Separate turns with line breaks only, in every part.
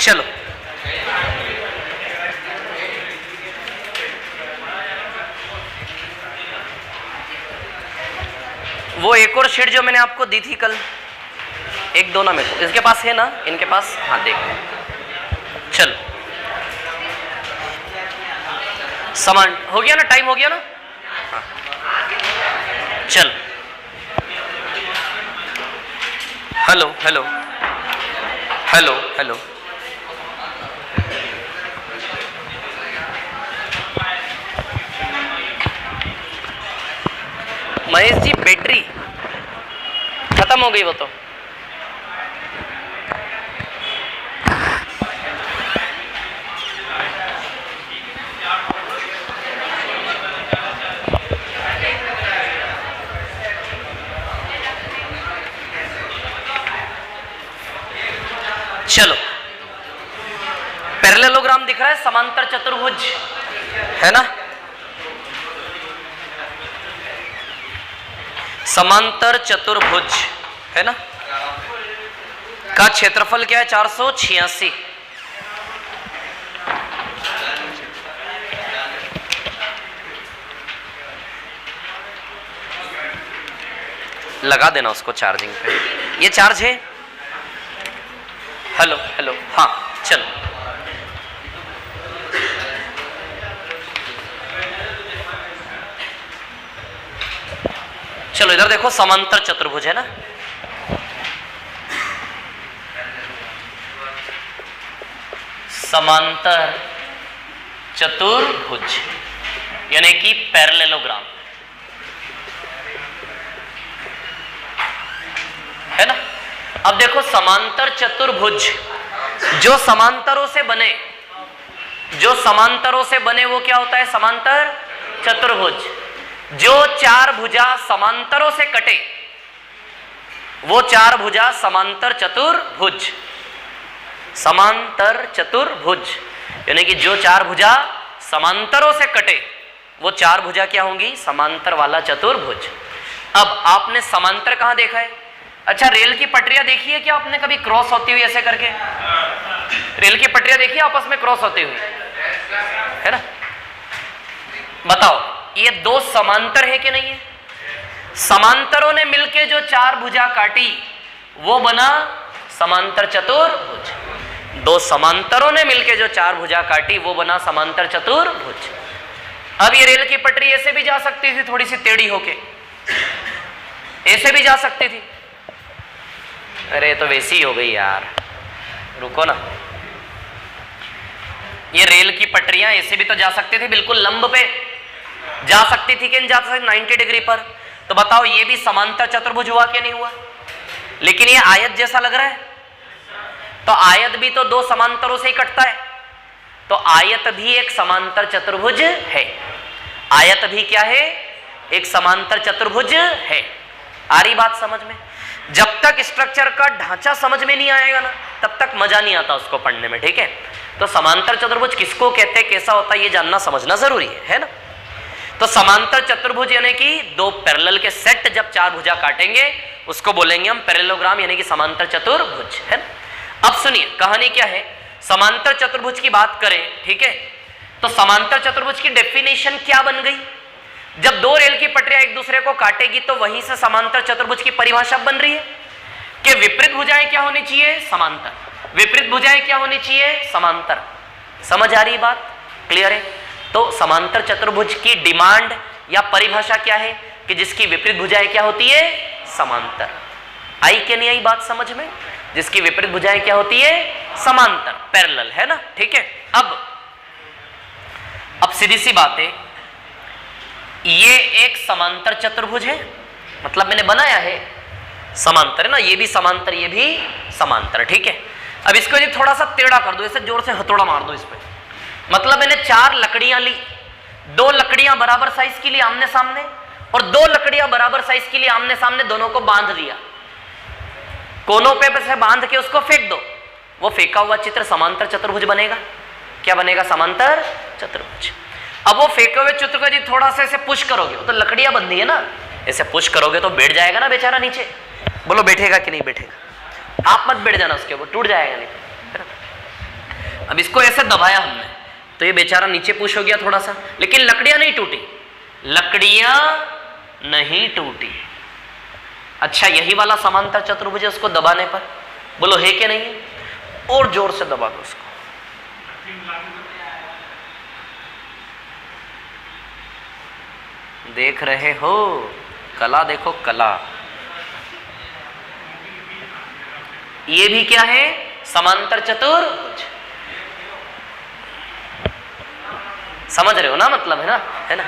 चलो वो एक और शीट जो मैंने आपको दी थी कल, एक दो ना मेरे को, इसके पास है ना, इनके पास, हाँ देख। चलो समान हो गया ना, टाइम हो गया ना, हाँ। चल hello hello hello hello, Mahesh ji battery खत्म हो गई वो तो। चलो पैरेललोग्राम दिख रहा है, समांतर चतुर्भुज है ना, समांतर चतुर्भुज है ना, का क्षेत्रफल क्या है 486। लगा देना उसको चार्जिंग पे, ये चार्ज है। हेलो हेलो, हाँ चलो चलो इधर देखो, समांतर चतुर्भुज है ना, समांतर चतुर्भुज यानी कि पैरेललोग्राम है ना। अब देखो समांतर चतुर्भुज, जो समांतरों से बने, जो समांतरों से बने वो क्या होता है, समांतर चतुर्भुज। जो चार भुजा समांतरों से कटे वो चार भुजा समांतर चतुर्भुज, समांतर चतुर्भुज यानी कि जो चार भुजा समांतरों से कटे वो चार भुजा क्या होंगी, समांतर वाला चतुर्भुज। अब आपने समांतर कहां देखा है? अच्छा रेल की पटरियां देखी है क्या आपने कभी क्रॉस होती हुई ऐसे करके? रेल की पटरियां देखी आपस में क्रॉस होती हुई, है ना। बताओ ये दो समांतर है कि नहीं है? समांतरों ने मिलके जो चार भुजा काटी वो बना समांतर चतुर्भुज। दो समांतरों ने मिलके जो चार भुजा काटी वो बना समांतर चतुर्भुज। अब ये रेल की पटरी ऐसे भी जा सकती थी, थोड़ी सी टेढ़ी होके, ऐसे भी जा सकती थी। अरे तो वैसी हो गई यार, रुको ना। ये रेल की पटरियां ऐसे भी तो जा सकती थी, बिल्कुल लंब पे जा सकती थी कि नहीं जा सकती 90 डिग्री पर। तो बताओ ये भी समांतर चतुर्भुज हुआ कि नहीं हुआ? लेकिन ये आयत जैसा लग रहा है, तो आयत भी तो दो समांतरों से ही कटता है, तो आयत भी एक समांतर चतुर्भुज है। आयत भी क्या है? एक समांतर चतुर्भुज है। आ रही बात समझ में? जब तक स्ट्रक्चर का ढांचा समझ में नहीं आएगा ना तब तक मजा नहीं आता उसको पढ़ने में, ठीक है। तो समांतर चतुर्भुज किसको कहते हैं, कैसा होता है, ये जानना समझना जरूरी है ना। तो समांतर चतुर्भुज यानी कि दो पैरेलल के सेट जब चार भुजा काटेंगे उसको बोलेंगे हम पैरेललोग्राम यानी कि समांतर चतुर्भुज, है ना। अब सुनिए कहानी क्या है। समांतर चतुर्भुज की बात करें, ठीक है, तो समांतर चतुर्भुज की डेफिनेशन क्या बन गई? जब दो रेल की पटरियां एक दूसरे को काटेगी तो वहीं से समांतर चतुर्भुज की परिभाषा बन रही है कि विपरीत भुजाएं क्या होनी चाहिए, समांतर। विपरीत भुजाएं क्या होनी चाहिए, समांतर। समझ आ रही बात? क्लियर है? तो समांतर चतुर्भुज की डिमांड या परिभाषा क्या है कि जिसकी विपरीत भुजाएं क्या होती है, समांतर। आई कि नहीं आई बात समझ में? जिसकी विपरीत भुजाएं क्या होती है, समांतर, पैरेलल, है ना, ठीक है। अब सीधी सी बात है, ये एक समांतर चतुर्भुज है, मतलब मैंने बनाया है समांतर, है ना, ये भी समांतर, ये भी समांतर, ठीक है। अब इसको यदि थोड़ा सा टेढ़ा कर दो, ऐसे जोर से हथौड़ा मार दो इस पे, मतलब मैंने चार लकड़ियां ली, दो लकड़ियां बराबर साइज की ली आमने सामने और दो लकड़ियां बराबर साइज की ली आमने सामने, दोनों को बांध दिया, कोनों पे से बांध के उसको फेंक दो, वो फेंका हुआ चित्र समांतर चतुर्भुज बनेगा। क्या बनेगा, समांतर चतुर्भुज। अब वो फेंके हुए चित्र को यदि थोड़ा सा ऐसे पुश करोगे, तो लकड़ियां बंधी है ना, ऐसे पुश करोगे तो बैठ जाएगा ना बेचारा नीचे। बोलो बैठेगा कि नहीं बैठेगा? आप मत बैठ जाना उसके ऊपर, टूट जाएगा नहीं, अब इसको ऐसे दबाया हमने तो ये बेचारा नीचे पुश हो गया थोड़ा सा, लेकिन लकड़ियां नहीं टूटी, लकड़ियां नहीं टूटी। अच्छा, यही वाला समांतर चतुर्भुज है, उसको दबाने पर बोलो है कि नहीं है? और जोर से दबा दो उसको। देख रहे हो कला, देखो कला। ये भी क्या है? समांतर चतुर्भुज। समझ रहे हो ना, मतलब है ना?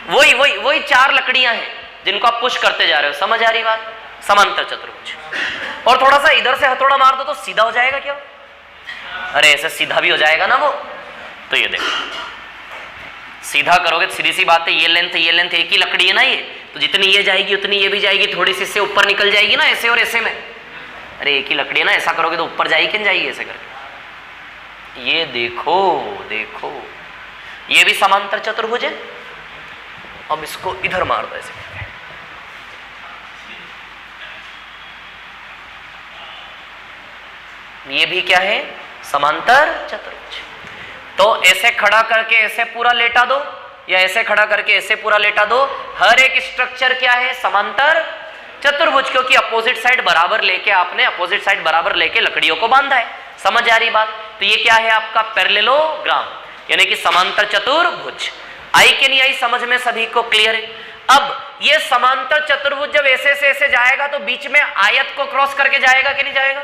वही वही वही चार लकड़ियां हैं जिनको आप पुश करते जा रहे हो। समझ आ रही बात? समांतर चतुर्भुज। और थोड़ा सा इधर से हथौड़ा मार दो तो सीधा हो जाएगा क्या? अरे ऐसे सीधा भी हो जाएगा ना वो। तो ये देखो, सीधा करोगे तो सीधी सी बात है, ये लेंथ एक ही लकड़ी है ना ये, तो जितनी ये जाएगी उतनी ये भी जाएगी, थोड़ी सी इससे ऊपर निकल जाएगी ना, ऐसे और ऐसे में। अरे एक ही लकड़ी है ना, ऐसा करोगे तो ऊपर जाएगी कि नहीं जाएगी? ऐसे करके ये देखो, देखो ये भी समांतर चतुर्भुज है। अब इसको इधर मार दो ऐसे। ये भी क्या है? समांतर चतुर्भुज। तो ऐसे खड़ा करके ऐसे पूरा लेटा दो, या ऐसे खड़ा करके ऐसे पूरा लेटा दो, हर एक स्ट्रक्चर क्या है? समांतर चतुर्भुज, क्योंकि अपोजिट साइड बराबर लेके आपने अपोजिट साइड बराबर लेके लकड़ियों को बांधा है। समझ आ रही बात? तो ये क्या है आपका? पैरेललोग्राम, यानी कि समांतर चतुर्भुज। आई कि नहीं आई समझ में? सभी को क्लियर है? अब ये समांतर चतुर्भुज जब ऐसे से ऐसे जाएगा तो बीच में आयत को क्रॉस करके जाएगा कि नहीं जाएगा?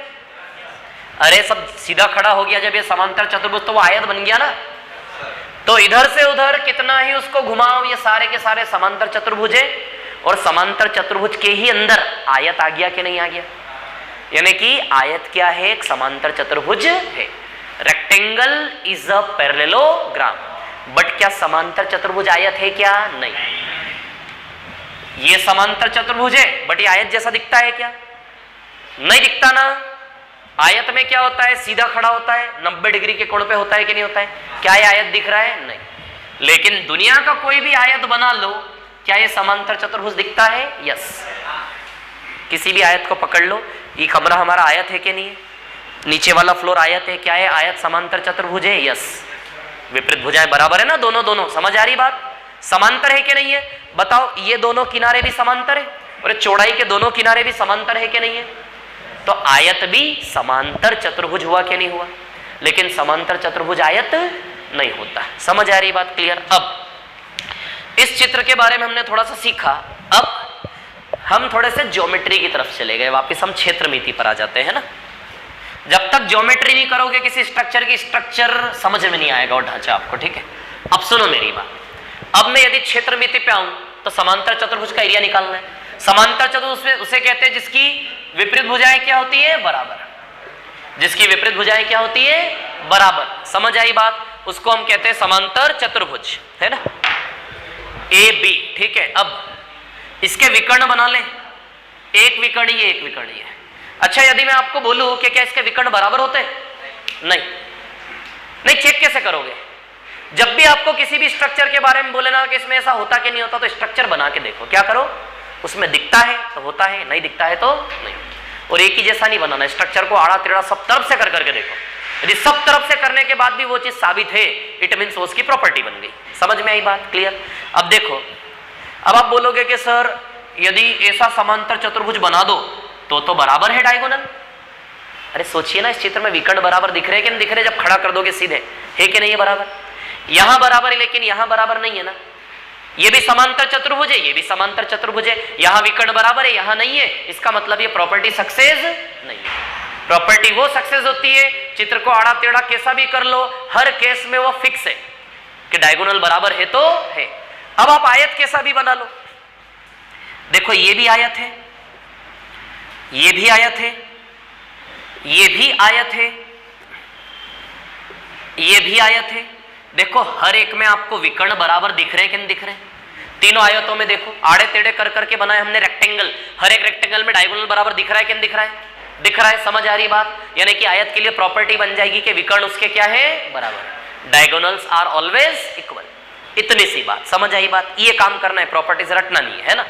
अरे सब सीधा खड़ा हो गया जब ये समांतर चतुर्भुज, तो वो आयत बन गया ना। तो इधर से उधर कितना ही उसको घुमाओ, ये सारे के सारे समांतर चतुर्भुज है। और समांतर चतुर्भुज के ही अंदर आयत आ गया कि नहीं आ गया? यानी कि आयत क्या है? एक समांतर चतुर्भुज है। Rectangle is a parallelogram, but क्या समांतर चतुर्भुज आयत है क्या? नहीं। ये समांतर चतुर्भुज है बट ये आयत जैसा दिखता है क्या? नहीं दिखता ना। आयत में क्या होता है? सीधा खड़ा होता है, 90 डिग्री के कोण पे होता है कि नहीं होता है? क्या ये आयत दिख रहा है? नहीं। लेकिन दुनिया का कोई भी आयत बना लो, क्या ये समांतर चतुर्भुज दिखता है? यस। किसी भी आयत को पकड़ लो, ये कमरा हमारा आयत है कि नहीं है? नीचे वाला फ्लोर आयत है, क्या है? आयत समांतर चतुर्भुज है? यस। विपरीत भुजाएं बराबर है ना, दोनों दोनों। समझ आ रही बात? समांतर है कि नहीं है? बताओ, ये दोनों किनारे भी समांतर है और चौड़ाई के दोनों किनारे भी समांतर है कि नहीं है? तो आयत भी समांतर चतुर्भुज हुआ कि नहीं हुआ? लेकिन समांतर चतुर्भुज आयत नहीं होता। समझ आ रही बात? क्लियर? अब इस चित्र के बारे में हमने थोड़ा सा सीखा। अब हम थोड़े से ज्योमेट्री की तरफ चले गए, वापस हम क्षेत्रमिति पर आ जाते हैं ना। जब तक ज्योमेट्री नहीं करोगे किसी स्ट्रक्चर की, स्ट्रक्चर समझ में नहीं आएगा और ढांचा आपको, ठीक है? अब सुनो मेरी बात। अब मैं यदि क्षेत्रमिति पे आऊं तो समांतर चतुर्भुज का एरिया निकालना है। समांतर चतुर्भुज उसे कहते हैं जिसकी विपरीत भुजाएं क्या होती है? बराबर। जिसकी विपरीत भुजाएं क्या होती है? बराबर। समझ आई बात? उसको हम कहते हैं समांतर चतुर्भुज, है ना? ए बी, ठीक है? अब इसके विकर्ण बना लें, एक विकर्ण ये, एक विकर्ण ये। अच्छा, यदि मैं आपको बोलूं कि क्या इसके विकर्ण बराबर होते हैं? नहीं। नहीं, चेक कैसे करोगे? जब भी आपको किसी भी स्ट्रक्चर के बारे में बोले ना कि इसमें ऐसा होता कि नहीं होता, तो स्ट्रक्चर बना के देखो। क्या करो? उसमें दिखता है तो होता है, नहीं दिखता है तो नहीं। और एक ही जैसा नहीं बनाना, स्ट्रक्चर को आड़ा टेढ़ा सब तरफ से कर करके देखो। यदि सब तरफ से करने के बाद भी वो चीज साबित है, इट मीन्स उसकी प्रॉपर्टी बन गई। समझ में आई बात? क्लियर? अब देखो, अब आप बोलोगे कि सर यदि ऐसा समांतर चतुर्भुज बना दो तो बराबर है डायगोनल। अरे सोचिए ना, इस चित्र में विकर्ण बराबर दिख रहे हैं कि नहीं दिख रहे? जब खड़ा कर दोगे सीधे, है कि नहीं है बराबर? यहां बराबर है लेकिन यहां बराबर नहीं है ना। ये भी समांतर चतुर्भुज है, ये भी समांतर चतुर्भुज है, यहां विकर्ण बराबर है, यहां नहीं है। इसका मतलब ये प्रॉपर्टी सक्सेस नहीं है। प्रॉपर्टी वो सक्सेस होती है, चित्र को आड़ा टेढ़ा कैसा भी कर लो, हर केस में वो फिक्स है कि डायगोनल बराबर है तो है। अब आप आयत कैसा भी बना लो, देखो ये भी आयत है, ये भी आयत है, ये भी आयत है, ये भी आयत है। देखो हर एक में आपको विकर्ण बराबर दिख रहे हैं कि नहीं दिख रहे? तीनों आयतों में देखो, आड़े टेढ़े कर करके बनाए हमने रेक्टेंगल, हर एक रेक्टेंगल में डायगोनल बराबर दिख रहा है कि नहीं दिख रहा है? दिख रहा है। समझ आ रही बात? यानी कि आयत के लिए प्रॉपर्टी बन जाएगी कि विकर्ण उसके क्या है? बराबर। Diagonals are always equal. इतनी सी बात। समझ आई बात? ये काम करना है, प्रॉपर्टी से रटना नहीं है ना।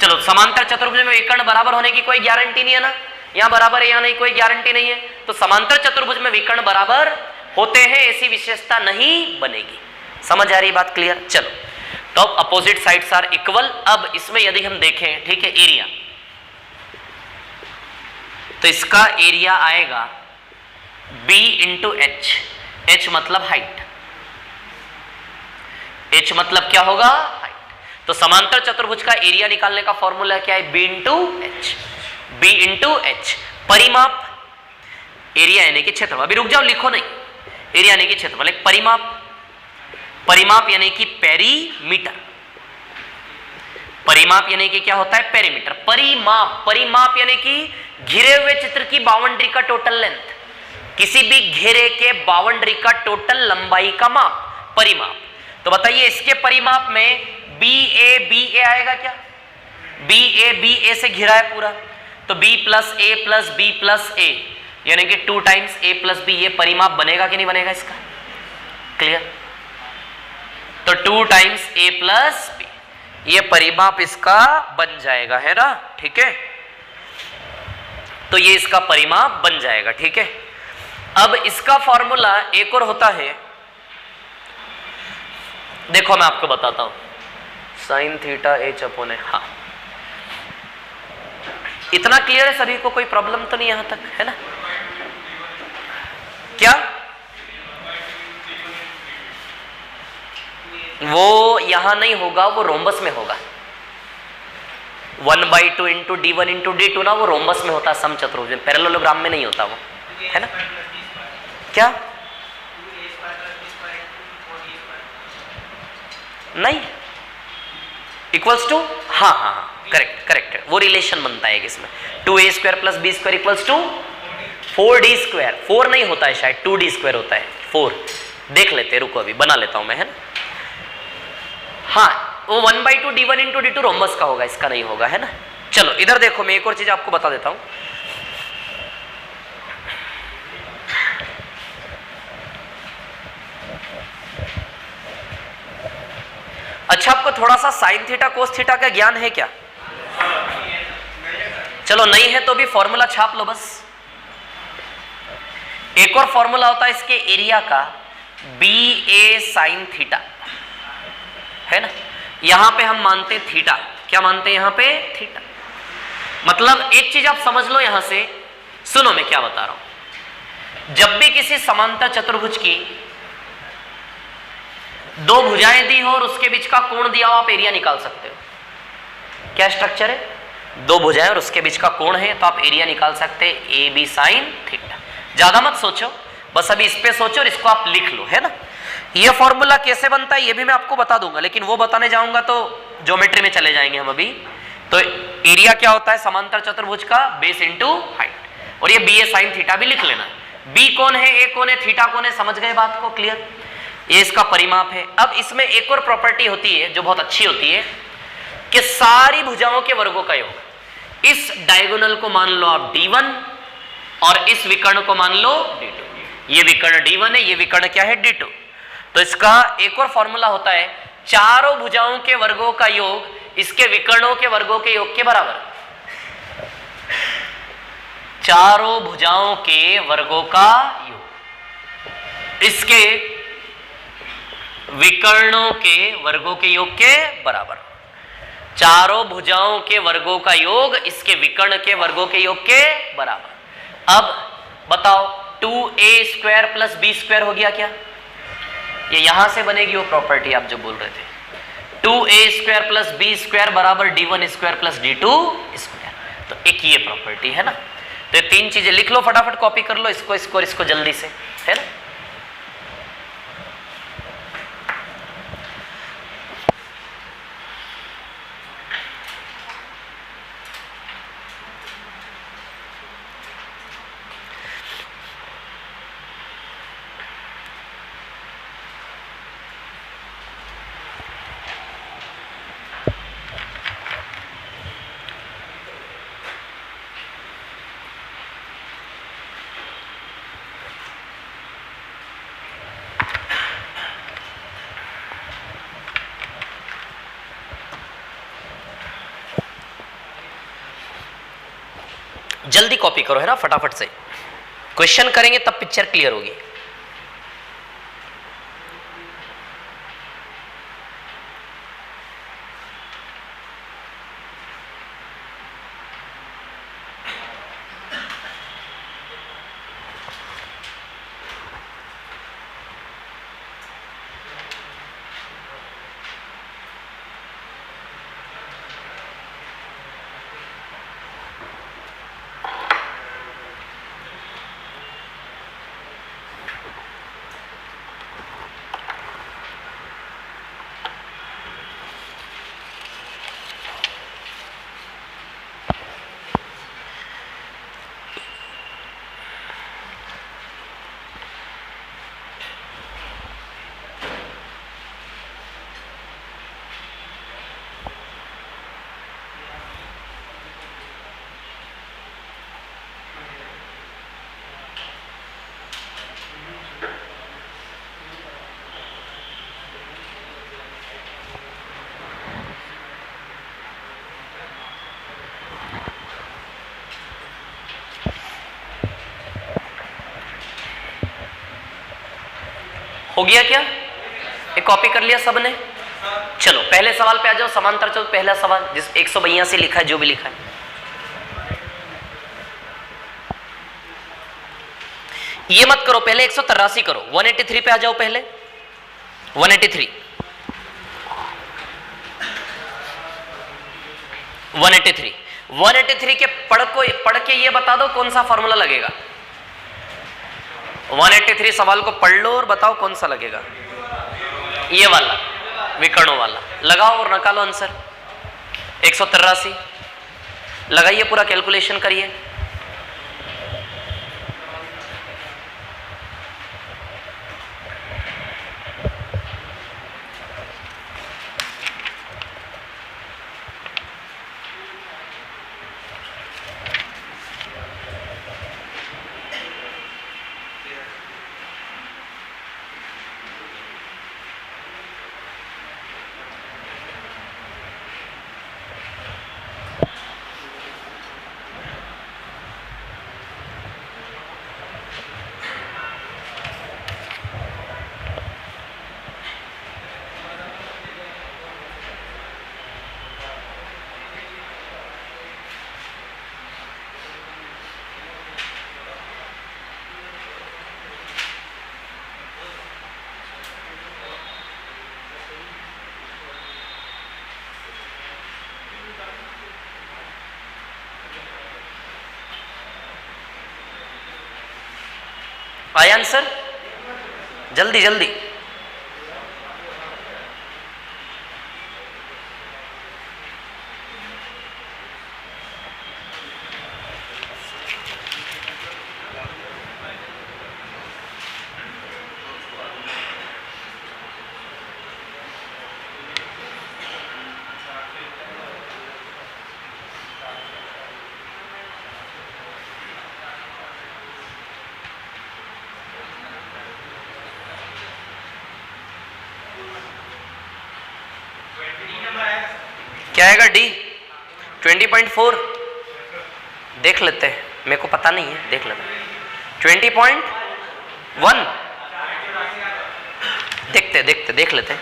चलो, समांतर चतुर्भुज में विकर्ण बराबर होने की कोई गारंटी नहीं है ना। यहां बराबर है, यहां नहीं, कोई गारंटी नहीं है। तो समांतर चतुर्भुज में विकर्ण बराबर होते हैं ऐसी विशेषता नहीं बनेगी। समझ आ रही बात? क्लियर? चलो, तो अब अपोजिट साइड्स आर इक्वल। अब इसमें यदि हम देखें, ठीक है, एरिया, तो इसका एरिया आएगा b इंटू एच। एच मतलब हाइट, एच मतलब क्या होगा? हाइट। तो समांतर चतुर्भुज का एरिया निकालने का फॉर्मूला क्या है? b into H. b into H परिमाप, एरिया यानी कि क्षेत्रफल। अभी रुक जाओ, लिखो नहीं, एरिया यानी कि क्षेत्रफल। एक परिमाप, परिमाप यानी कि पेरीमीटर। परिमाप यानी कि क्या होता है? पेरीमीटर। परिमाप, परिमाप यानी कि घिरे हुए चित्र की बाउंड्री का टोटल लेंथ, किसी भी घेरे के बाउंड्री का टोटल लंबाई का माप, परिमाप। तो बताइए इसके परिमाप में BA आएगा क्या? BA से घिरा है पूरा, तो B plus B plus A यानी कि 2 टाइम्स A प्लस B, ये परिमाप बनेगा कि नहीं बनेगा इसका? क्लियर? तो 2 टाइम्स A प्लस B, ये परिमाप इसका बन जाएगा, है ना? ठीक है, तो ये इसका परिमाप बन जाएगा। ठीक है, अब इसका फॉर्मूला एक और होता है, देखो मैं आपको बताता हूं, साइन थीटा h अपॉन ए। हाँ, इतना क्लियर है सभी को? कोई प्रॉब्लम तो नहीं यहां तक, है ना? क्या वो यहां नहीं होगा, वो रोम्बस में होगा। 1/2 इंटू d1 इंटू d2 ना, वो रोम्बस में होता है समचतुर्भुज में, पैरेललोग्राम में नहीं होता वो, है ना? क्या नहीं इक्वल्स टू? हाँ हाँ हाँ, करेक्ट करेक्ट है, वो रिलेशन बनता है इसमें। 2a² plus b² equals to 4d²। 4 नहीं होता है शायद, 2d² होता है। 4 देख लेते हैं, रुको अभी बना लेता हूं मैं, है ना? हाँ, वो 1/2 d1 इंटू d2 रोम्बस का होगा, इसका नहीं होगा, है ना? चलो इधर देखो, मैं एक और चीज आपको बता देता हूं। अच्छा, आपको थोड़ा सा साइन थीटा कोस थीटा का ज्ञान है क्या? चलो नहीं है तो भी फॉर्मूला छाप लो बस। एक और फॉर्मूला होता है इसके एरिया का, BA साइन थीटा, है ना? यहां पे हम मानते थीटा, क्या मानते हैं यहां पे? थीटा। मतलब एक चीज आप समझ लो यहां से, सुनो मैं क्या बता रहा हूं। जब भी किसी समांतर चतुर्भुज की 2 भुजाएं दी हो और उसके बीच का कोण दिया हो, आप एरिया निकाल सकते हो। क्या स्ट्रक्चर है? 2 भुजाएं और उसके बीच का कोण है, तो आप एरिया निकाल सकते हैं AB साइन थीटा। ज्यादा मत सोचो, बस अभी इस पे सोचो और इसको आप लिख लो, है ना? ये फॉर्मूला कैसे बनता है ये भी मैं आपको बता दूंगा, लेकिन वो बताने जाऊंगा तो ज्योमेट्री में चले जाएंगे हम अभी। तो एरिया क्या होता है समांतर चतुर्भुज का? Base into height. और ये BA साइन थीटा भी लिख लेना। B कौन है, A कौन है, थीटा कौन है? समझ गए बात को? क्लियर? ये इसका परिमाप है। अब इसमें एक और प्रॉपर्टी होती है जो बहुत अच्छी होती है, कि सारी भुजाओं के वर्गों का योग। इस डायगोनल को मान लो आप D1 और इस विकर्ण को मान लो D2। ये विकर्ण D1 है, ये विकर्ण क्या है? D2। तो इसका एक और फॉर्मूला होता है, चारों भुजाओं के वर्गों का योग इसके विकर्णों के वर्गों के योग के बराबर। चारों भुजाओं के वर्गों का योग इसके विकर्णों के वर्गों के योग के बराबर। चारों भुजाओं के वर्गों का योग इसके विकर्ण के वर्गों के योग के बराबर। अब बताओ, 2a² प्लस b² हो गया क्या? ये यहां से बनेगी वो प्रॉपर्टी आप जो बोल रहे थे, 2a² प्लस b² बराबर d1² प्लस d2²। तो एक ये प्रॉपर्टी है ना। तो ये 3 चीजें लिख लो, फटाफट कॉपी कर लो इसको, इसको और इसको जल्दी से, है ना? जल्दी कॉपी करो, है ना, फटाफट से। क्वेश्चन करेंगे तब पिक्चर क्लियर होगी। हो गया क्या? ये कॉपी कर लिया सबने? चलो पहले सवाल पे आ जाओ। समांतर चतुर्भुज पहला सवाल, जिस 182 लिखा है, जो भी लिखा है। ये मत करो, पहले 183 करो। 183 पे आ जाओ पहले। 183 183 के पढ़ के ये बता दो कौन सा फॉर्मूला लगेगा। 183 सवाल को पढ़ लो और बताओ कौन सा लगेगा। ये वाला, विकर्णों वाला लगाओ और निकालो आंसर। 183 लगाइए, पूरा कैलकुलेशन करिए। आया आंसर? जल्दी जल्दी। क्या आएगा? डी 20.4। देख लेते हैं, मेरे को पता नहीं है, देख लेते हैं। 20.1 देख लेते हैं।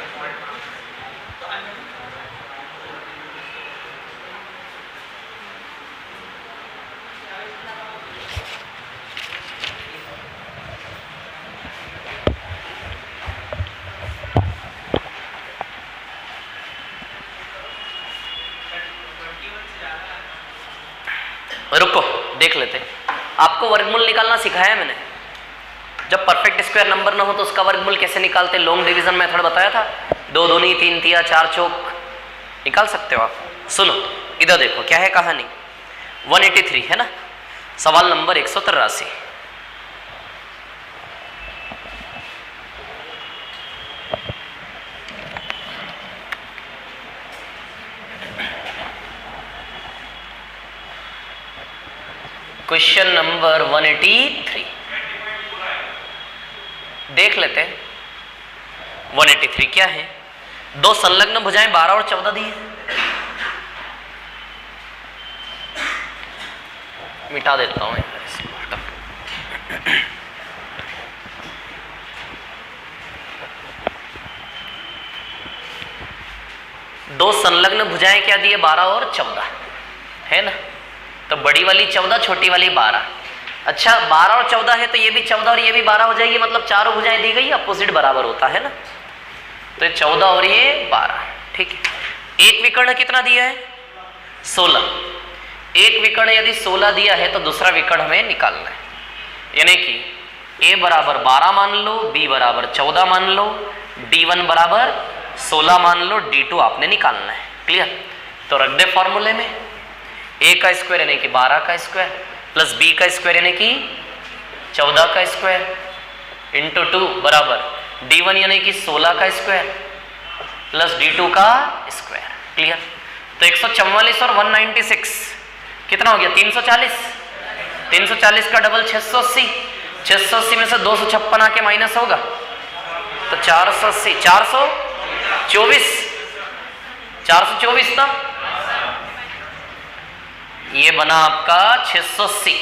रुको देख लेते हैं। आपको वर्गमूल निकालना सिखाया है मैंने। जब परफेक्ट स्क्वायर नंबर ना हो तो उसका वर्गमूल कैसे निकालते, लॉन्ग डिवीजन मेथड बताया था। 2 दूनी 3 तिया 4 चौक निकाल सकते हो आप। सुनो इधर देखो क्या है कहानी। 183 है ना, सवाल नंबर 183। क्वेश्चन नंबर 183 देख लेते हैं। 183 क्या है? दो संलग्न भुजाएं 12 और 14 दी है। मिटा देता हूं इसको। दो संलग्न भुजाएं क्या दी है? 12 और 14 है ना। तो बड़ी वाली 14, छोटी वाली 12। अच्छा 12 और 14 है तो ये भी 14 और ये भी 12 हो जाएगी, मतलब चारों भुजाएं दी गई, अपोजिट बराबर होता है ना। तो ये 14 और ये 12, ठीक है। एक विकर्ण कितना दिया है? 16। एक विकर्ण यदि 16 दिया है तो दूसरा विकर्ण हमें निकालना है। यानी कि a बराबर 12 मान लो, b बराबर 14 मान लो, d1 बराबर 16 मान लो, d2 आपने निकालना है। क्लियर? तो रख दे फॉर्मूले में। a का स्क्वायर यानी कि 12 का स्क्वायर प्लस b का स्क्वायर यानी कि 14 का स्क्वायर इंटू 2 बराबर d1 यानी कि 16 का स्क्वायर प्लस d2 का स्क्वायर। क्लियर? तो 144 और 196 कितना हो गया? 340। 340 का डबल 680। 680 में से 256 आके माइनस होगा तो 480, 424 था। ये बना आपका 680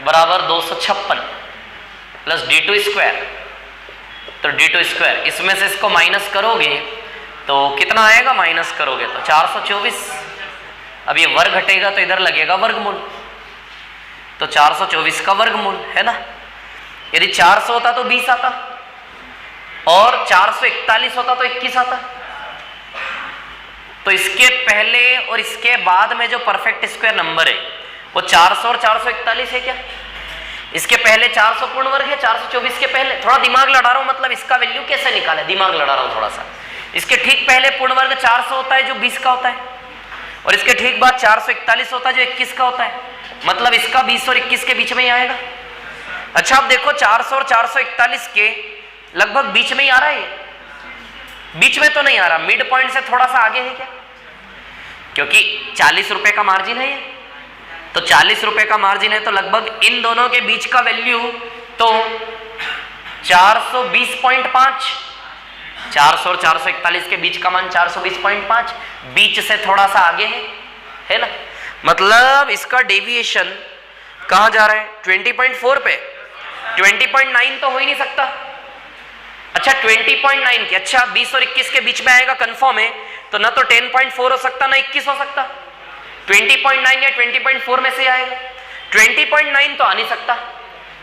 बराबर 256 प्लस d2 स्क्वायर तो d2 स्क्वायर, इसमें से इसको माइनस करोगे तो कितना आएगा, माइनस करोगे तो 424। अब ये वर्ग घटेगा तो इधर लगेगा वर्गमूल, तो 424 का वर्गमूल है ना। यदि 400 होता तो 20 आता, और 441 होता तो 21 आता। तो इसके पहले और इसके बाद में जो परफेक्ट स्क्वायर नंबर है वो 400 और 441 है क्या? इसके पहले 400 पूर्ण वर्ग है, 424 के पहले। थोड़ा दिमाग लड़ा रहा हूं, मतलब इसका वैल्यू कैसे निकाले, दिमाग लड़ा रहा हूं थोड़ा सा। इसके ठीक पहले पूर्ण वर्ग 400 होता है जो 20 का होता है, और इसके ठीक बाद 441 होता है जो 21 का होता है, मतलब इसका 20 और 21 के बीच में ही आएगा। अच्छा अब देखो 400 और 441 के लगभग बीच में ही आ रहा है, बीच में तो नहीं आ रहा, मिड पॉइंट से थोड़ा सा आगे है क्या? क्योंकि 40 रुपए का मार्जिन है ये, तो 40 रुपए का मार्जिन है तो लगभग इन दोनों के बीच का वैल्यू तो 420.5, 400 और 441 के बीच का मान 420.5, बीच से थोड़ा सा आगे है ना। मतलब इसका डेविएशन कहां जा रहा है, 20.4 पे। 20.9 तो हो ही नहीं सकता। अच्छा 20.9 के, अच्छा 20 और 21 के बीच में आएगा कंफर्म है, तो ना तो 10.4 हो सकता ना 21 हो सकता, 20.9 या 20.4 में से आएगा। 20.9 तो आ नहीं सकता,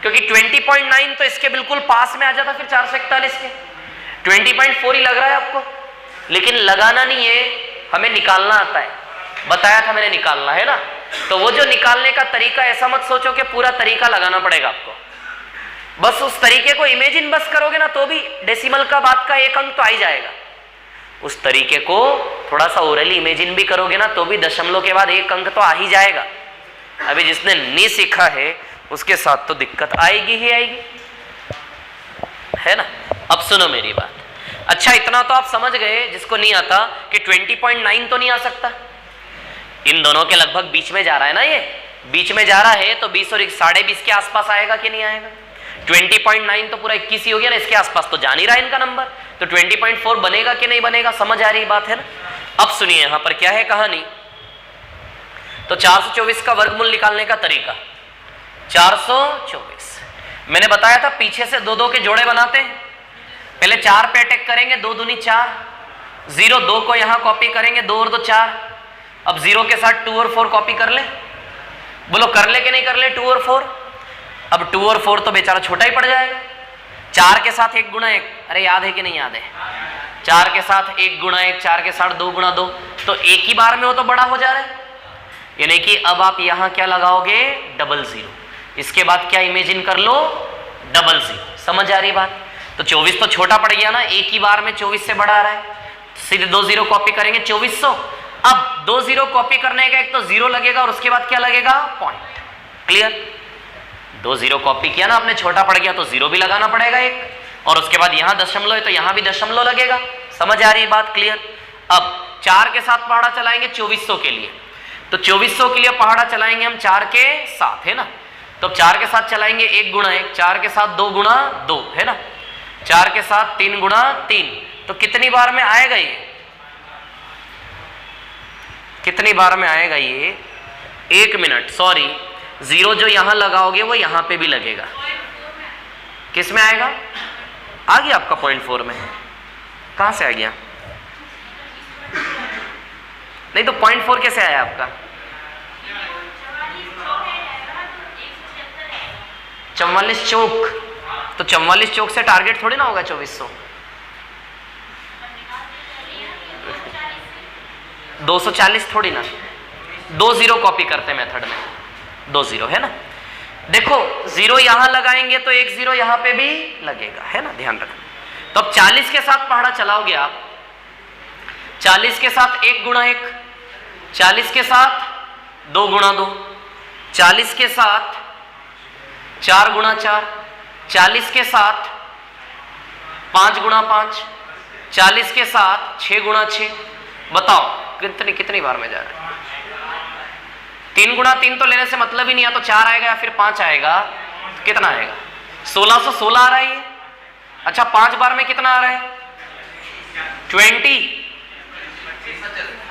क्योंकि 20.9 तो इसके बिल्कुल पास में आ जाता फिर 441 के। 20.4 ही लग रहा है आपको, लेकिन लगाना नहीं है, हमें निकालना आता है, बताया था मैंने निकालना है ना। तो वो जो निकालने का तरीका, ऐसा मत सोचो कि पूरा तरीका लगाना पड़ेगा आपको, बस उस तरीके को इमेजिन बस करोगे ना तो भी डेसिमल का बाद का एक अंक तो आ ही जाएगा। उस तरीके को थोड़ा सा ओरली इमेजिन भी करोगे ना तो भी दशमलव के बाद एक अंक तो आ ही जाएगा। अभी जिसने नहीं सीखा है उसके साथ तो दिक्कत आएगी ही आएगी, है ना। अब सुनो मेरी बात। अच्छा इतना तो आप समझ गए, जिसको नहीं आता कि 20.9 तो नहीं आ सकता, इन दोनों के लगभग बीच में जा रहा है ना, ये बीच में जा रहा है तो 20 और 20.5 के आसपास आएगा कि नहीं आएगा। 20.9 तो पूरा 21 ही हो गया ना, इसके आसपास तो जा नहीं रहा है इनका नंबर, तो 20.4 बनेगा कि नहीं बनेगा, समझ आ रही बात है ना। अब सुनिए यहां पर क्या है कहानी। तो 424 का वर्गमूल निकालने का तरीका, 424 मैंने बताया था पीछे से 2 के जोड़े बनाते हैं। पहले 4 पे अटैक करेंगे, 2 दूनी 4, 0 2 को यहां कॉपी करेंगे, 2 और 2 4। अब 0 के साथ 2 और 4 कॉपी कर ले, बोलो कर ले कि नहीं कर ले 2 और 4। अब 2 और 4 तो बेचारा छोटा ही पड़ जाएगा। 4 के साथ 1 गुणा 1, अरे याद है कि नहीं याद है, 4 के साथ 1 गुणा 1, 4 के साथ 2 गुणा 2, तो एक ही बार में वो तो बड़ा हो जा रहा है। यानी कि अब आप यहां क्या लगाओगे, डबल 0, इसके बाद क्या इमेजिन कर लो, डबल 0। समझ आ रही बात। तो 24 तो छोटा पड़ गया ना, एक ही बार में 24 से बड़ा आ रहा है, सीधे 2 0 कॉपी करेंगे 2400। अब 2 0 कॉपी करने का एक तो 0 लगेगा और उसके बाद क्या लगेगा, पॉइंट। क्लियर। 2 0 कॉपी किया ना आपने, छोटा पड़ गया तो 0 भी लगाना पड़ेगा एक, और उसके बाद यहां दशमलव है तो यहां भी दशमलव लगेगा। समझ आ रही है बात, क्लियर। अब 4 के साथ पहाड़ा चलाएंगे 2400 के लिए, तो 2400 के लिए पहाड़ा चलाएंगे हम 4 के साथ, है ना। तो 4 के साथ चलाएंगे 1 गुणा 1, 4 के साथ 2 गुणा 2, है ना, 4 के साथ 3 गुणा 3। तो कितनी बार में आएगा ये, कितनी बार में आएगा ये, 1 मिनट, सॉरी 0 जो यहां लगाओगे वो यहां पे भी लगेगा। किस में आएगा, आ गया आपका 0.4 में, कहां से आ गया, नहीं तो 0.4 कैसे आया आपका, 44 चौक, तो 44 चौक से टारगेट थोड़ी ना होगा 2400, 240 थोड़ी ना, 2 0 कॉपी करते मेथड में, 2 0, है ना। देखो 0 यहां लगाएंगे तो 1 0 यहां पे भी लगेगा, है ना, ध्यान रखना। तो अब 40 के साथ पहाड़ा चलाओगे आप, 40 के साथ 1 गुणा 1, 40 के साथ 2 गुणा 2, 40 के साथ 4 गुणा 4, 40 के साथ 5 गुणा 5, 40 के साथ 6 गुणा 6। बताओ कितनी बार में जा रहा है, 3 गुणा 3 तो लेने से मतलब ही नहीं है, तो 4 आएगा या फिर 5 आएगा, तो कितना आएगा, 1616 आ रहा है ये। अच्छा 5 बार में कितना आ रहा है, 20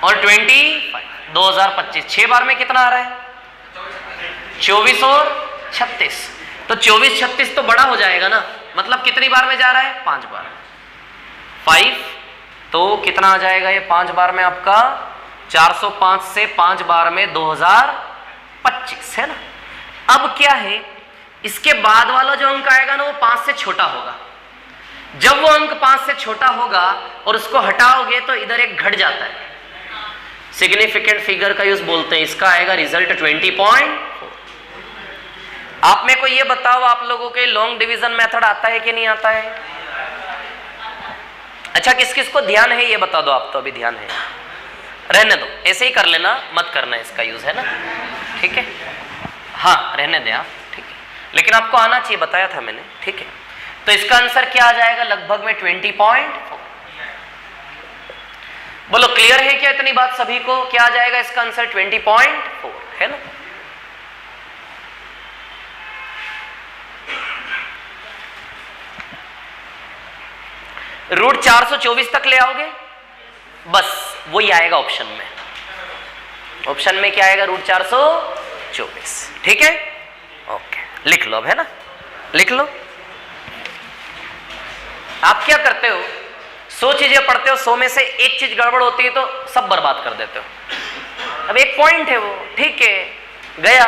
और 25, 2025। 6 बार में कितना आ रहा है, 24 और 36। तो 24 36 तो बड़ा हो जाएगा ना, मतलब कितनी बार में जा रहा है? 5 बार। 5 तो कितना आ जाएगा ये 5 बार में आपका? 405 से 5 बार में 2025 है ना। अब क्या है, इसके बाद वाला जो अंक आएगा ना वो 5 से छोटा होगा। जब वो अंक 5 से छोटा होगा और उसको हटाओगे तो इधर एक घट जाता है, सिग्निफिकेंट फिगर का यूज बोलते हैं। इसका आएगा रिजल्ट 20.4। आप मेरे को ये बताओ, आप लोगों के लॉन्ग डिवीजन मेथड आता है कि नहीं आता है? अच्छा, किस किस को ध्यान है ये बता दो। आप तो अभी ध्यान है, रहने दो, ऐसे ही कर लेना, मत करना इसका यूज, है ना, ठीक है। हाँ रहने दें आप, ठीक है, लेकिन आपको आना चाहिए, बताया था मैंने, ठीक है। तो इसका आंसर क्या आ जाएगा? लगभग में 20.4। बोलो क्लियर है क्या इतनी बात सभी को? क्या आ जाएगा इसका आंसर? 20.4 है ना। रूट 424 तक ले आओगे, बस वही आएगा ऑप्शन में। ऑप्शन में क्या आएगा? रूट 424, ठीक है, ओके। लिख लो अब, है ना, लिख लो। आप क्या करते हो, 100 चीजें पढ़ते हो, 100 में से एक चीज गड़बड़ होती है तो सब बर्बाद कर देते हो। अब एक पॉइंट है वो, ठीक है, गया,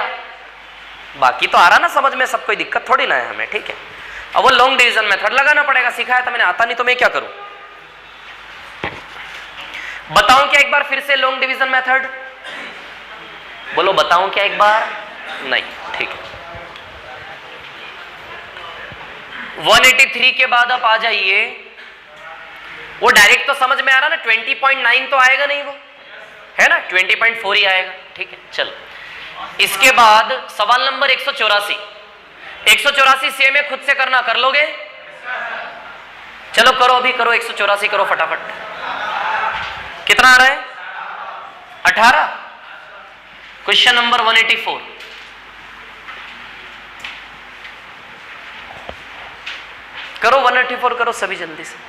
बाकी तो आ रहा ना समझ में, सब कोई दिक्कत थोड़ी ना है हमें, ठीक है। अब वो लॉन्ग डिवीजन मेथड लगाना पड़ेगा, सिखाया था मैंने, आता नहीं तो मैं क्या करूं? बताऊं क्या एक बार फिर से लॉन्ग डिवीजन मेथड? बोलो बताऊं क्या एक बार? नहीं, ठीक है। 183 के बाद आप आ जाइए, वो डायरेक्ट तो समझ में आ रहा ना, 20.9 तो आएगा नहीं, वो है ना, 20.4 ही आएगा, ठीक है। चलो इसके बाद सवाल नंबर 184। 184 सेम है, खुद से करना, कर लोगे? चलो करो, अभी करो, 184 करो फटाफट। कितना आ रहा है? 18। Question number 184। करो 184 करो सभी जल्दी से।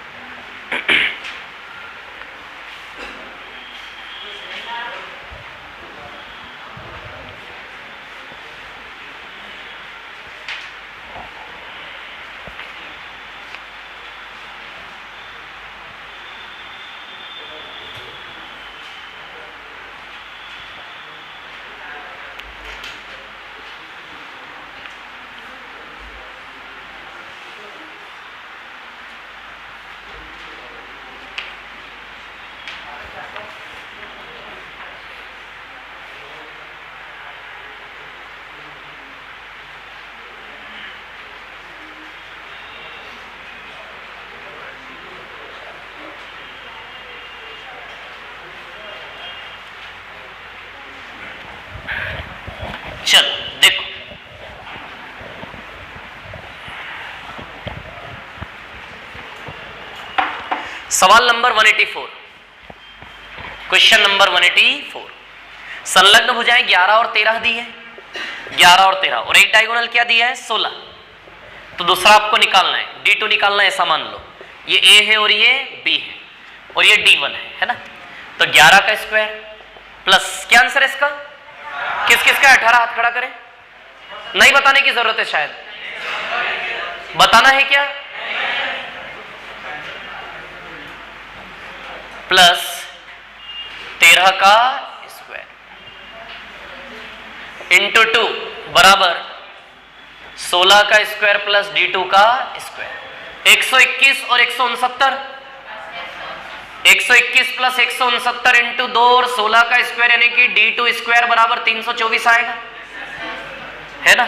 चलो देखो, सवाल नंबर 184, क्वेश्चन नंबर 184। संलग्न भुजाएं 11 और 13 दी है, 11 और 13, और एक डायगोनल क्या दिया है? 16। तो दूसरा आपको निकालना है, D2 निकालना है, ऐसा मान लो। ये A है और ये B है और ये D1 है ना। तो 11 का स्क्वायर प्लस, क्या आंसर है इसका? किस किस का? 18, हाथ खड़ा करें। नहीं बताने की जरूरत है, शायद बताना है क्या? प्लस 13 का स्क्वायर इंटू 2 बराबर 16 का स्क्वायर प्लस D2 का स्क्वायर। 121 और 169, 121 प्लस 169 इंटू 2 और 16 का स्क्वायर यानी कि D2 स्क्वायर बराबर 324 आएगा, है ना।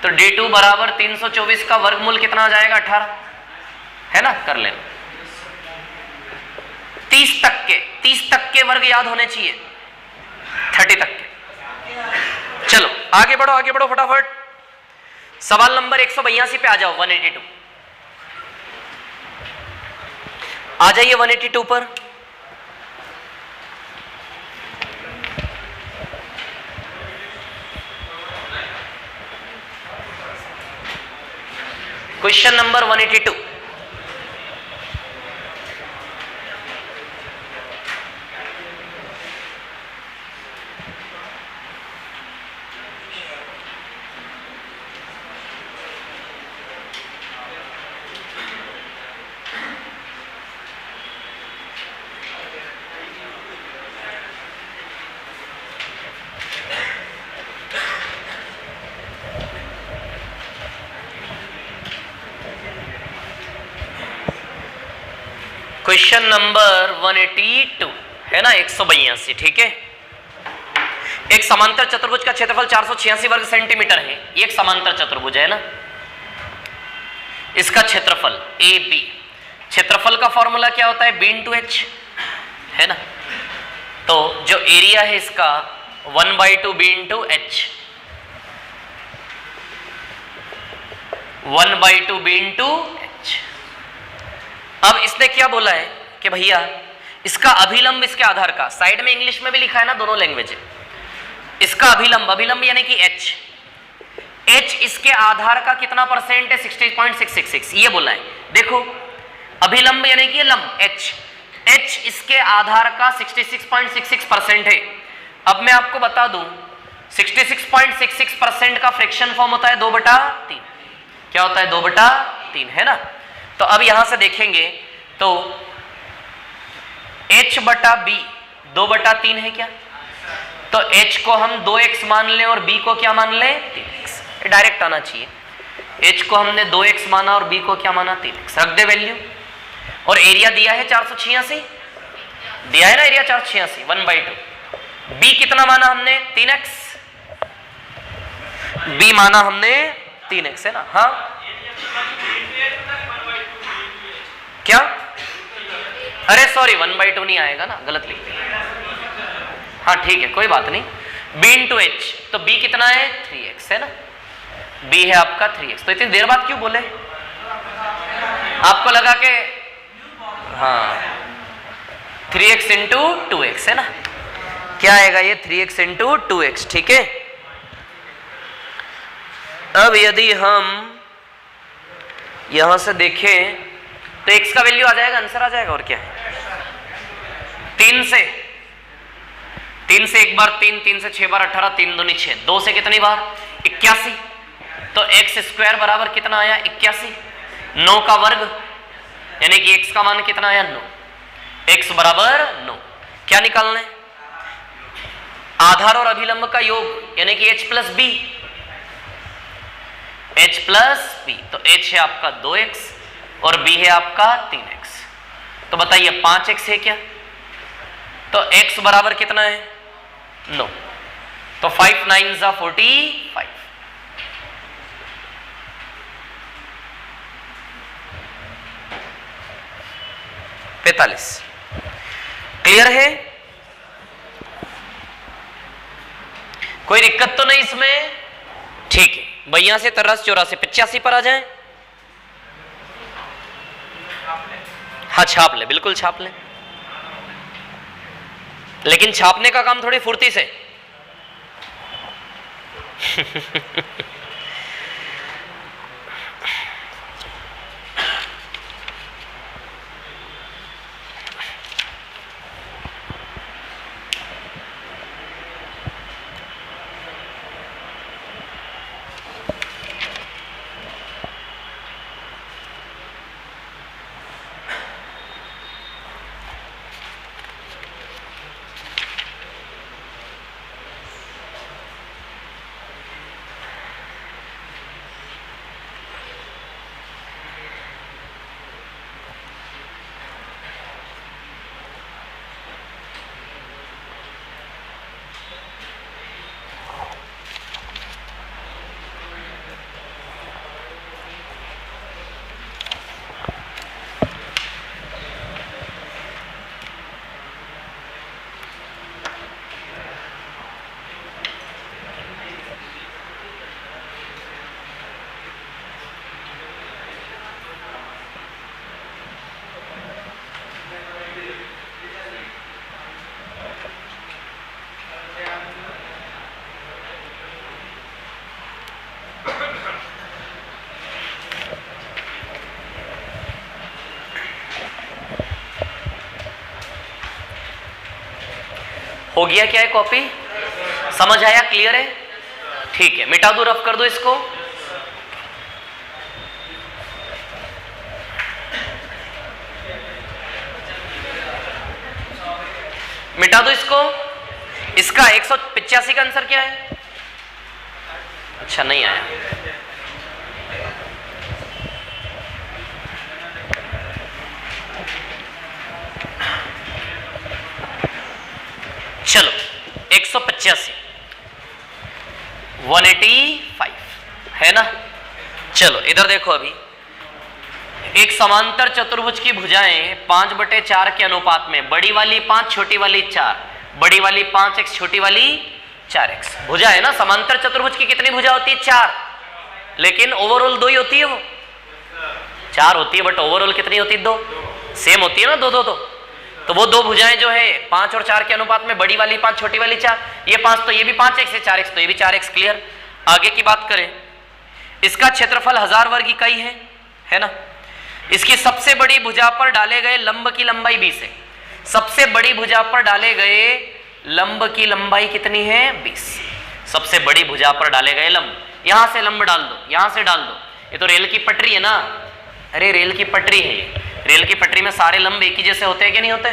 तो D2 बराबर 324 का वर्गमूल कितना आ जाएगा? 18, है ना। कर लेना। 30 तक के वर्ग याद होने चाहिए, 30 तक के। चलो आगे बढ़ो फटाफट। सवाल नंबर 182 पे आ जाओ, 182 आ जाइए, 182 पर। Question number 182। क्वेश्चन नंबर 182 है ना, 182, ठीक है। एक समांतर चतुर्भुज का क्षेत्रफल 486 वर्ग सेंटीमीटर है। ये एक समांतर चतुर्भुज है ना, इसका क्षेत्रफल ए बी। क्षेत्रफल का फॉर्मूला क्या होता है? बी इंटू एच, है ना। तो जो एरिया है इसका 1/2 B into H, 1/2 B into H. अब इसने क्या बोला है कि भैया इसका अभिलंब इसके आधार का, साइड में इंग्लिश में भी लिखा है ना, दोनों लैंग्वेज है। इसका अभिलंब, अभिलंब यानी कि एच, एच इसके आधार का कितना परसेंट है? 60.666, ये बोला है। देखो अभिलंब यानी कि लंब एच, एच इसके आधार का 66.66% है। अब मैं आपको बता दूं 66.66% का फ्रैक्शन फॉर्म होता है 2/3। क्या होता है? 2/3, है ना। तो अब यहां से देखेंगे तो h बटा b 2/3 है क्या? तो h को हम 2x मान लें और b को क्या मान लें? 3x। डायरेक्ट आना चाहिए। h को हमने 2x माना और b को क्या माना? 3x। रख दे वैल्यू। और एरिया दिया है 486, दिया है ना एरिया 486, 1/2। b कितना माना हमने? 3x। b माना हमने 3x, है ना। हाँ क्या? अरे सॉरी 1/2 नहीं आएगा ना, गलत लिख दिया। हाँ ठीक है, कोई बात नहीं। b इंटू एच, तो b कितना है? 3x, है ना। b है आपका 3x। तो इतनी देर बाद क्यों बोले? आपको लगा कि हाँ 3x इंटू 2x, है ना। क्या आएगा ये? 3x इंटू 2x, ठीक है। अब यदि हम यहां से देखें तो x का वैल्यू आ जाएगा, आंसर आ जाएगा। और क्या है? 3 से 1 बार 3, 3 से 6 बार 18, 3 दूनी 6, 2 से कितनी बार? 81। तो x स्क्वायर बराबर कितना आया? 81। 9 का वर्ग यानी कि x का मान कितना आया? 9। x बराबर 9। क्या निकालना है? आधार और अभिलंब का योग यानी कि h plus B, h plus B. तो h है आपका 2x और b है आपका 3x। तो बताइए 5x है क्या? तो x बराबर कितना है? 9। तो 5 9 जा 45। क्लियर है? कोई दिक्कत तो नहीं इसमें? ठीक है। भैया से 83 84 85 पर आ जाए। हाँ छाप ले, बिल्कुल छाप ले, लेकिन छापने का काम थोड़ी फुर्ती से। हो गया क्या है? कॉपी समझ आया? क्लियर है? ठीक है, मिटा दो, रफ कर दो इसको। मिटा दो इसको। इसका 185 का आंसर क्या है? अच्छा नहीं आया। 185, 185 है ना। चलो इधर देखो, अभी एक समांतर चतुर्भुज की भुजाएं 5/4 के अनुपात में, बड़ी वाली 5 छोटी वाली 4, बड़ी वाली 5x छोटी वाली 4x भुजा है ना। समांतर चतुर्भुज की कितनी भुजा होती है? 4, लेकिन ओवरऑल 2 ही होती है। वो 4 होती है बट ओवरऑल कितनी होती है? 2। सेम होती है ना, 2 2 2। तो वो 2 भुजाएं जो है 5 और 4 के अनुपात में, बड़ी वाली 5 छोटी वाली 4, ये 5 तो ये भी 5x है, 4x तो ये भी 4x। क्लियर। आगे की बात करें, इसका क्षेत्रफल 1000 वर्ग इकाई है ना। इसकी सबसे बड़ी भुजा पर डाले गए लंब की लंबाई 20 है। सबसे बड़ी भुजा पर डाले गए लंब की लंबाई कितनी है? 20। सबसे बड़ी भुजा पर डाले गए लंब, यहां से लंब डाल दो, यहां से डाल दो। ये तो रेल की पटरी है ना। अरे रेल की पटरी है ये। रेल की पटरी में सारे लंब एक ही जैसे होते हैं कि नहीं होते?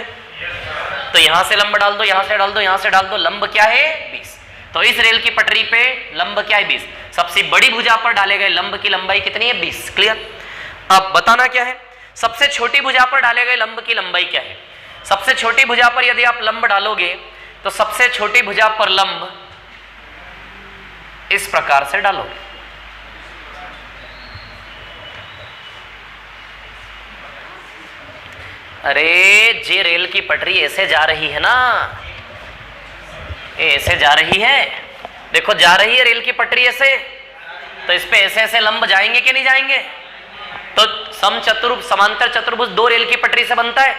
तो यहां से लंब डाल दो, यहां से डाल दो, यहां से डाल दो। लंब क्या है? 20। तो इस रेल की पटरी पे लंब क्या है? 20। सबसे बड़ी भुजा पर डाले गए लंब की लंबाई कितनी है? 20। क्लियर। अब बताना क्या है, सबसे छोटी भुजा पर डाले गए लंब की लंबाई क्या है? सबसे छोटी भुजा पर यदि आप लंब डालोगे तो सबसे छोटी भुजा पर लंब इस प्रकार से डालोगे। अरे जे रेल की पटरी ऐसे जा रही है ना, ऐसे जा रही है, देखो जा रही है रेल की पटरी ऐसे, तो इस पे ऐसे ऐसे लंब जाएंगे कि नहीं जाएंगे? तो समांतर चतुर्भुज 2 रेल की पटरी से बनता है,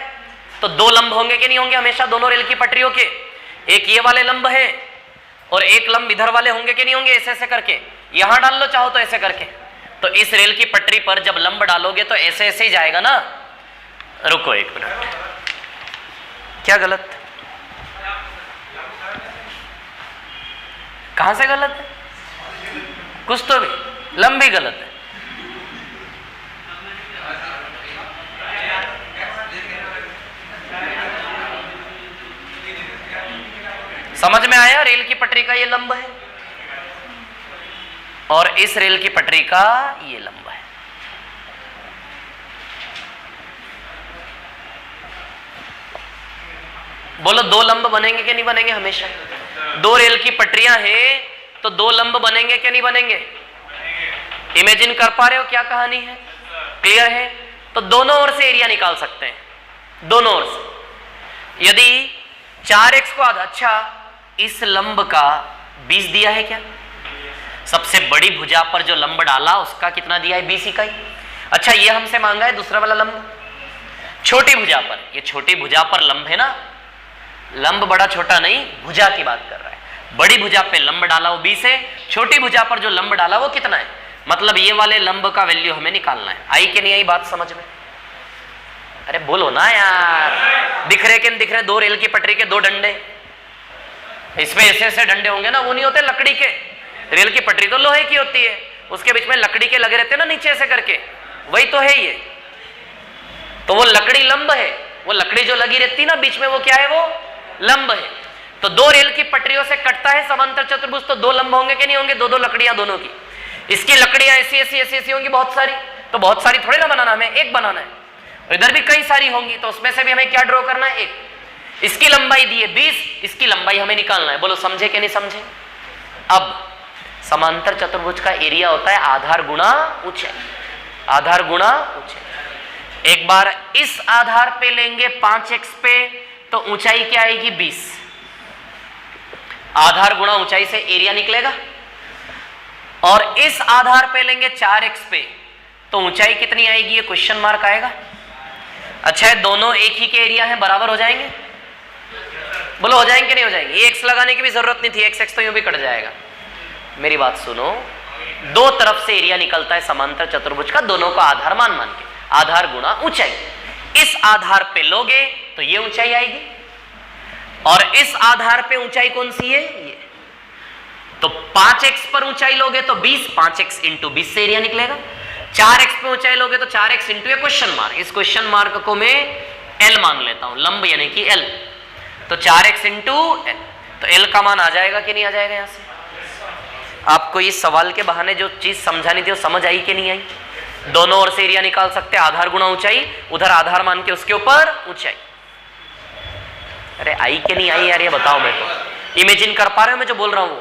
तो 2 लंब होंगे कि नहीं होंगे हमेशा दोनों रेल की पटरियों के? एक ये वाले लंब है और एक लंब इधर वाले होंगे कि नहीं होंगे? ऐसे ऐसे करके यहां डाल लो चाहो तो ऐसे करके। तो इस रेल की पटरी पर जब लंब डालोगे तो ऐसे ऐसे ही जाएगा ना। रुको 1 मिनट, क्या गलत? कहां से गलत है? कुछ तो भी लंब ही गलत है। समझ में आया? रेल की पटरी का ये लंब है और इस रेल की पटरी का ये लंब है। बोलो 2 लंब बनेंगे कि नहीं बनेंगे? हमेशा 2 रेल की पटरियां हैं तो 2 लंब बनेंगे कि नहीं बनेंगे? इमेजिन कर पा रहे हो क्या कहानी है? क्लियर है? तो दोनों ओर से एरिया निकाल सकते हैं, दोनों ओर से। यदि 4x को आधा, अच्छा इस लंब का 20 दिया है क्या? सबसे बड़ी भुजा पर जो लंब डाला उसका कितना दिया है? 20 इकाई। अच्छा ये हमसे मांगा है दूसरा वाला लंब छोटी भुजा पर। ये छोटी भुजा पर लंब है ना, लंब बड़ा छोटा नहीं, भुजा की बात कर रहा है। बड़ी भुजा पे लंब डाला वो 20 है, छोटी भुजा पर जो लंब डाला वो कितना है? मतलब ये वाले लंब का वैल्यू हमें निकालना है। आई कि नहीं आई बात समझ में? अरे बोलो ना यार। दिख रहे कि नहीं दिख रहे? 2 रेल की पटरी के 2 डंडे, इसमें ऐसे ऐसे डंडे होंगे ना, वो नहीं होते लकड़ी के। रेल की पटरी तो लोहे की होती है, उसके बीच में लकड़ी के लगे रहते हैं ना नीचे ऐसे करके, वही तो है ये। तो वो लकड़ी लंब है, वो लकड़ी जो लगी रहती है ना बीच में, वो क्या है? वो लंब है। तो 2 रेल की पटरियों से कटता है समांतर चतुर्भुज, तो 2 लंब होंगे कि नहीं होंगे? 2 लकड़ियां दोनों की। इसकी लकड़ियां ऐसी ऐसी ऐसी ऐसी होंगी बहुत सारी, तो बहुत सारी थोड़ी ना बनाना, हमें एक बनाना है। और इधर भी कई सारी होंगी, तो उसमें से भी हमें क्या ड्रॉ करना है? एक। इसकी लंबाई दी है 20, इसकी लंबाई हमें निकालना है। बोलो समझे कि नहीं समझे? अब समांतर चतुर्भुज का एरिया होता है आधार गुणा ऊंचाई, आधार गुणा ऊंचाई। एक बार इस आधार पे लेंगे 5x पे तो ऊंचाई क्या आएगी? 20। आधार गुणा ऊंचाई से एरिया निकलेगा। और इस आधार पे लेंगे 4x पे तो ऊंचाई कितनी आएगी? ये क्वेश्चन मार्क आएगा। अच्छा है दोनों एक ही के एरिया हैं, बराबर हो जाएंगे? बोलो हो जाएंगे कि नहीं हो जाएंगे? ये x लगाने की भी जरूरत नहीं थी, x तो यूं भी कट जाएगा। मेरी बात सुनो, 2 तरफ से एरिया निकलता है समांतर चतुर्भुज का, दोनों का आधार मान मान के, आधार गुणा ऊंचाई। इस आधार पे लोगे तो ये ऊंचाई आएगी और इस आधार पे ऊंचाई कौन सी है? ये। तो 5x पर ऊंचाई लोगे तो 20, 5x इंटू 20 से एरिया निकलेगा। 4x पे ऊंचाई लोगे तो 4x इंटू ये क्वेश्चन मार्क, इस क्वेश्चन मार्क को मैं L मान लेता हूं, लंब यानी कि L। तो 4x इंटू L, तो L का मान आ जाएगा कि नहीं आ जाएगा? यहां से आपको इस सवाल के बहाने जो चीज समझानी थी वो समझ आई कि नहीं आई? दोनों ओर से एरिया निकाल सकते हैं, आधार गुणा ऊंचाई, उधर आधार मान के उसके ऊपर ऊंचाई। अरे आई कि नहीं आई यार? ये बताओ मेरे को। इमेजिन कर पा रहे हो मैं जो बोल रहा हूं?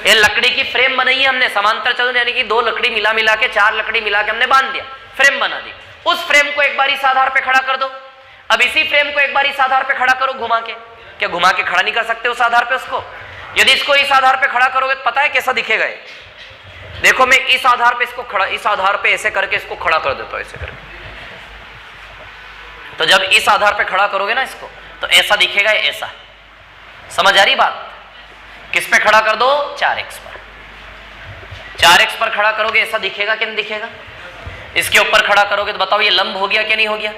ये लकड़ी की फ्रेम बनाई है हमने, समांतर चतुर्भुज यानी कि 2 लकड़ी मिला के 4 लकड़ी मिला के हमने बांध दिया, फ्रेम बना दी। उस फ्रेम को एक बार इस आधार पे खड़ा कर दो। अब इसी फ्रेम को एक बार इस आधार पे खड़ा करो घुमा के। क्या घुमा के खड़ा नहीं कर सकते उस आधार पे उसको? यदि इसको इस आधार पे खड़ा करोगे तो पता है कैसा दिखेगा ये? देखो मैं इस आधार पे इसको खड़ा, इस आधार पे ऐसे करके इसको खड़ा कर देता हूं, ऐसे करके। तो जब इस आधार पे खड़ा करोगे ना इसको तो ऐसा दिखेगा, ऐसा। समझ आ रही बात? किस पे खड़ा कर दो? 4x पर। 4x पर खड़ा करोगे ऐसा दिखेगा कि नहीं दिखेगा? इसके ऊपर खड़ा करोगे तो बताओ ये लंब हो गया कि नहीं हो गया?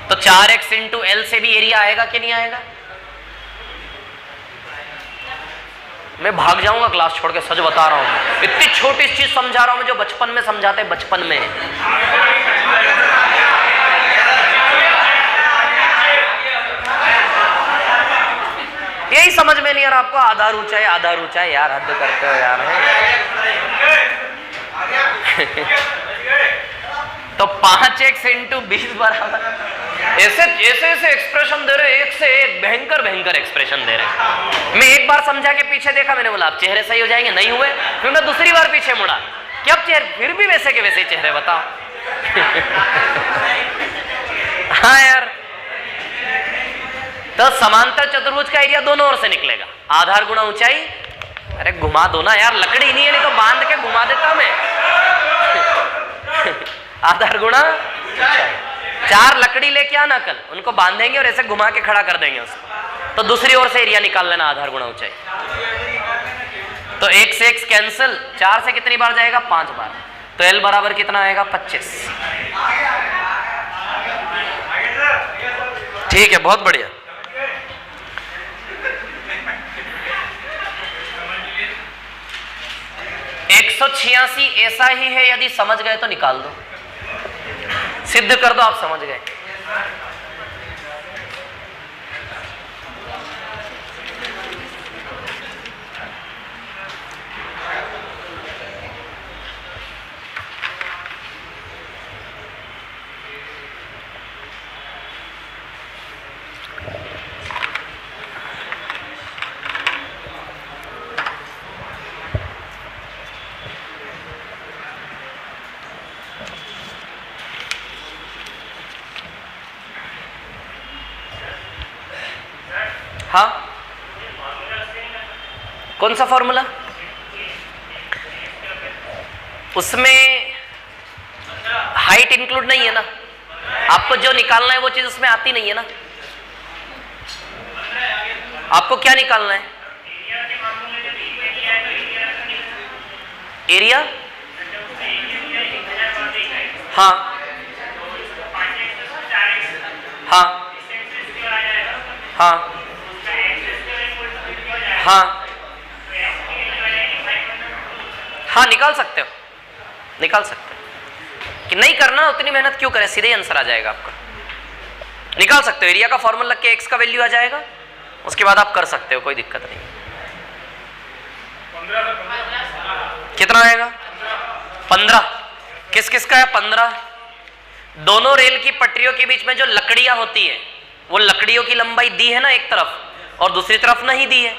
तो 4x इंटू एल से भी एरिया आएगा कि नहीं आएगा? मैं भाग जाऊंगा क्लास छोड़ के, सच बता रहा हूं। इतनी छोटी चीज समझा रहा हूं मैं जो बचपन में समझाते, बचपन में। यही समझ में नहीं आ रहा आपको? आधार ऊंचा है, आधार ऊंचा है, यार हद करते हो यार। तो 5x इंटू 20 बराबर ऐसे ऐसे एक्सप्रेशन दे रहे, एक से एक भयंकर भयंकर एक्सप्रेशन दे रहे। मैं एक बार समझा के पीछे देखा, मैंने बोला आप चेहरे सही हो जाएंगे, नहीं हुए। फिर मैं दूसरी बार पीछे मुड़ा कि अब चेहरे फिर भी वैसे के वैसे चेहरे, बताओ। हाँ यार, तो समांतर चतुर्भुज का एरिया दोनों ओर से निकलेगा, आधार गुणा ऊंचाई। अरे घुमा दो ना यार, लकड़ी नहीं है, नहीं तो बांध के घुमा देता मैं। आधार गुणा ऊंचाई, 4 लकड़ी लेके आना कल, उनको बांधेंगे और ऐसे घुमा के खड़ा कर देंगे उसको। तो दूसरी ओर से एरिया निकाल लेना, आधार गुणा ऊंचाई। तो 1 से x कैंसिल, 4 से कितनी बार जाएगा? 5 बार। तो L बराबर कितना आएगा? 25। ठीक है, बहुत बढ़िया। $186 ऐसा ही है, यदि समझ गए तो निकाल दो, सिद्ध कर दो आप समझ गए। हाँ, कौन सा फॉर्मूला? उसमें हाइट इंक्लूड नहीं है ना, आपको जो निकालना है वो चीज उसमें आती नहीं है ना। आपको क्या निकालना है? एरिया। हाँ हाँ हाँ हाँ हाँ, निकाल सकते हो, निकाल सकते हो। कि नहीं करना उतनी मेहनत क्यों करें, सीधे आंसर आ जाएगा आपका। निकाल सकते हो, एरिया का फॉर्मूला लग के x का वैल्यू आ जाएगा, उसके बाद आप कर सकते हो, कोई दिक्कत नहीं। कितना आएगा? 15। किस किस का है 15? दोनों रेल की पटरियों के बीच में जो लकड़ियां होती है, वो लकड़ियों की लंबाई दी है ना एक तरफ, और दूसरी तरफ नहीं दी है।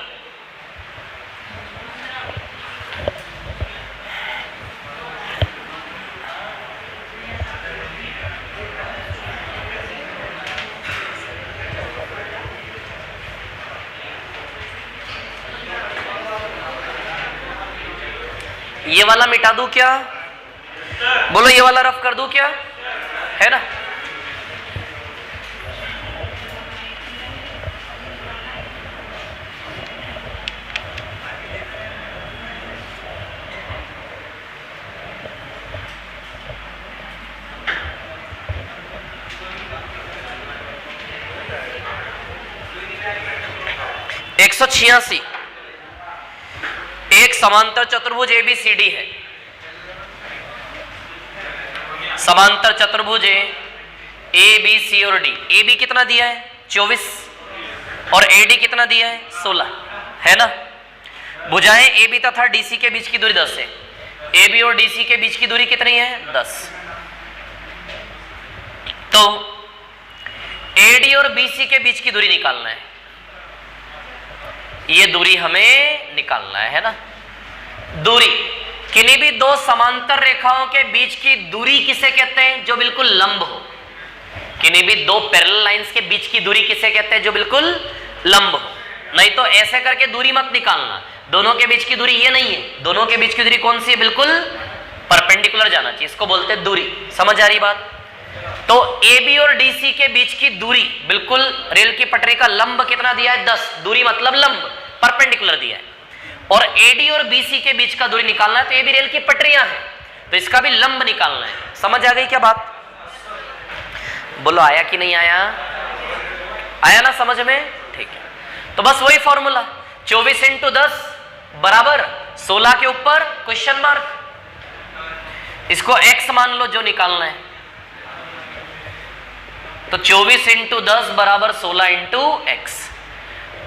ये वाला मिटा दूं क्या? बोलो, ये वाला रफ कर दूं क्या? है ना? $186 एक समांतर चतुर्भुज ABCD है। समांतर चतुर्भुज ABC और D। AB कितना दिया है? 24 और AD कितना दिया है? 16, है ना? भुजाएं AB तथा DC के बीच की दूरी 10 है। AB और DC के बीच की दूरी कितनी है? 10। तो AD और BC के बीच की दूरी निकालना है। ये दूरी हमें निकालना है ना। दूरी, किन्हीं भी दो समांतर रेखाओं के बीच की दूरी किसे कहते हैं? जो बिल्कुल लंब हो। किन्हीं भी दो पैरेलल लाइंस के बीच की दूरी किसे कहते हैं? जो बिल्कुल लंब हो। नहीं तो ऐसे करके दूरी मत निकालना, दोनों के बीच की दूरी ये नहीं है, दोनों के बीच की दूरी कौन सी है? बिल्कुल परपेंडिकुलर जाना चाहिए, इसको बोलते हैं दूरी। समझ आ रही बात? तो AB और DC के बीच की दूरी बिल्कुल रेल की पटरी का लंब कितना दिया है? 10। दूरी मतलब लंब, परपेंडिकुलर दिया है। और AD और BC के बीच का दूरी निकालना है, तो ये भी रेल की पटरियां हैं, तो इसका भी लंब निकालना है। समझ आ गई क्या बात? बोलो आया कि नहीं आया? आया ना समझ में? ठीक है, तो बस वही फॉर्मूला 24 × 10 बराबर 16 के ऊपर क्वेश्चन मार्क। इसको x मान लो जो निकालना है, तो 24 × 10 बराबर 16 × x।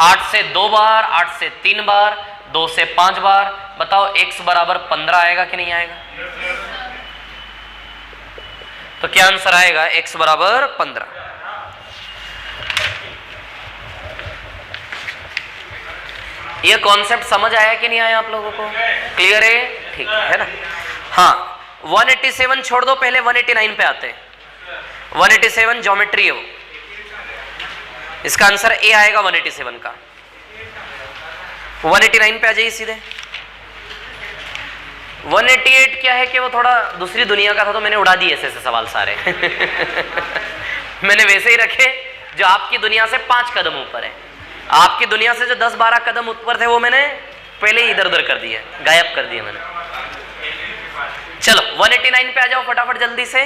8 से 2 बार, 8 से 3 बार, 2 से 5 बार। बताओ x बराबर 15 आएगा कि नहीं आएगा? तो क्या आंसर आएगा? x बराबर 15। ये कॉन्सेप्ट समझ आया कि नहीं आया आप लोगों को? क्लियर है? ठीक है ना? हाँ, 187 छोड़ दो, पहले 189 पे आते हैं। 187 ज्योमेट्री है वो, इसका आंसर ए आएगा 187 का। 189 पे आ जाइए सीधे। 188 क्या है कि वो थोड़ा दूसरी दुनिया का था, तो मैंने उड़ा दिए ऐसे सवाल सारे। मैंने वैसे ही रखे जो आपकी दुनिया से 5 कदम ऊपर है। आपकी दुनिया से जो 10-12 कदम ऊपर थे वो मैंने पहले ही इधर उधर कर दिए, गायब कर दिए मैंने। चलो 189 पे आ जाओ फटाफट जल्दी से।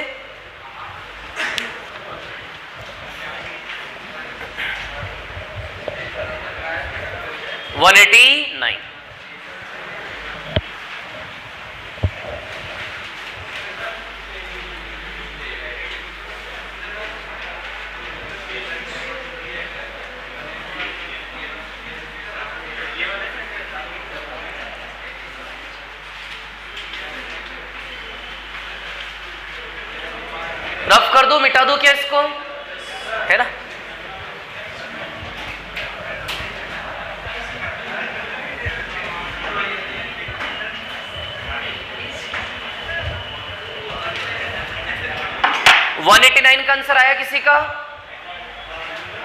$189। रफ कर दो, मिटा दो क्या इसको? है ना? $189 का आंसर आया किसी का?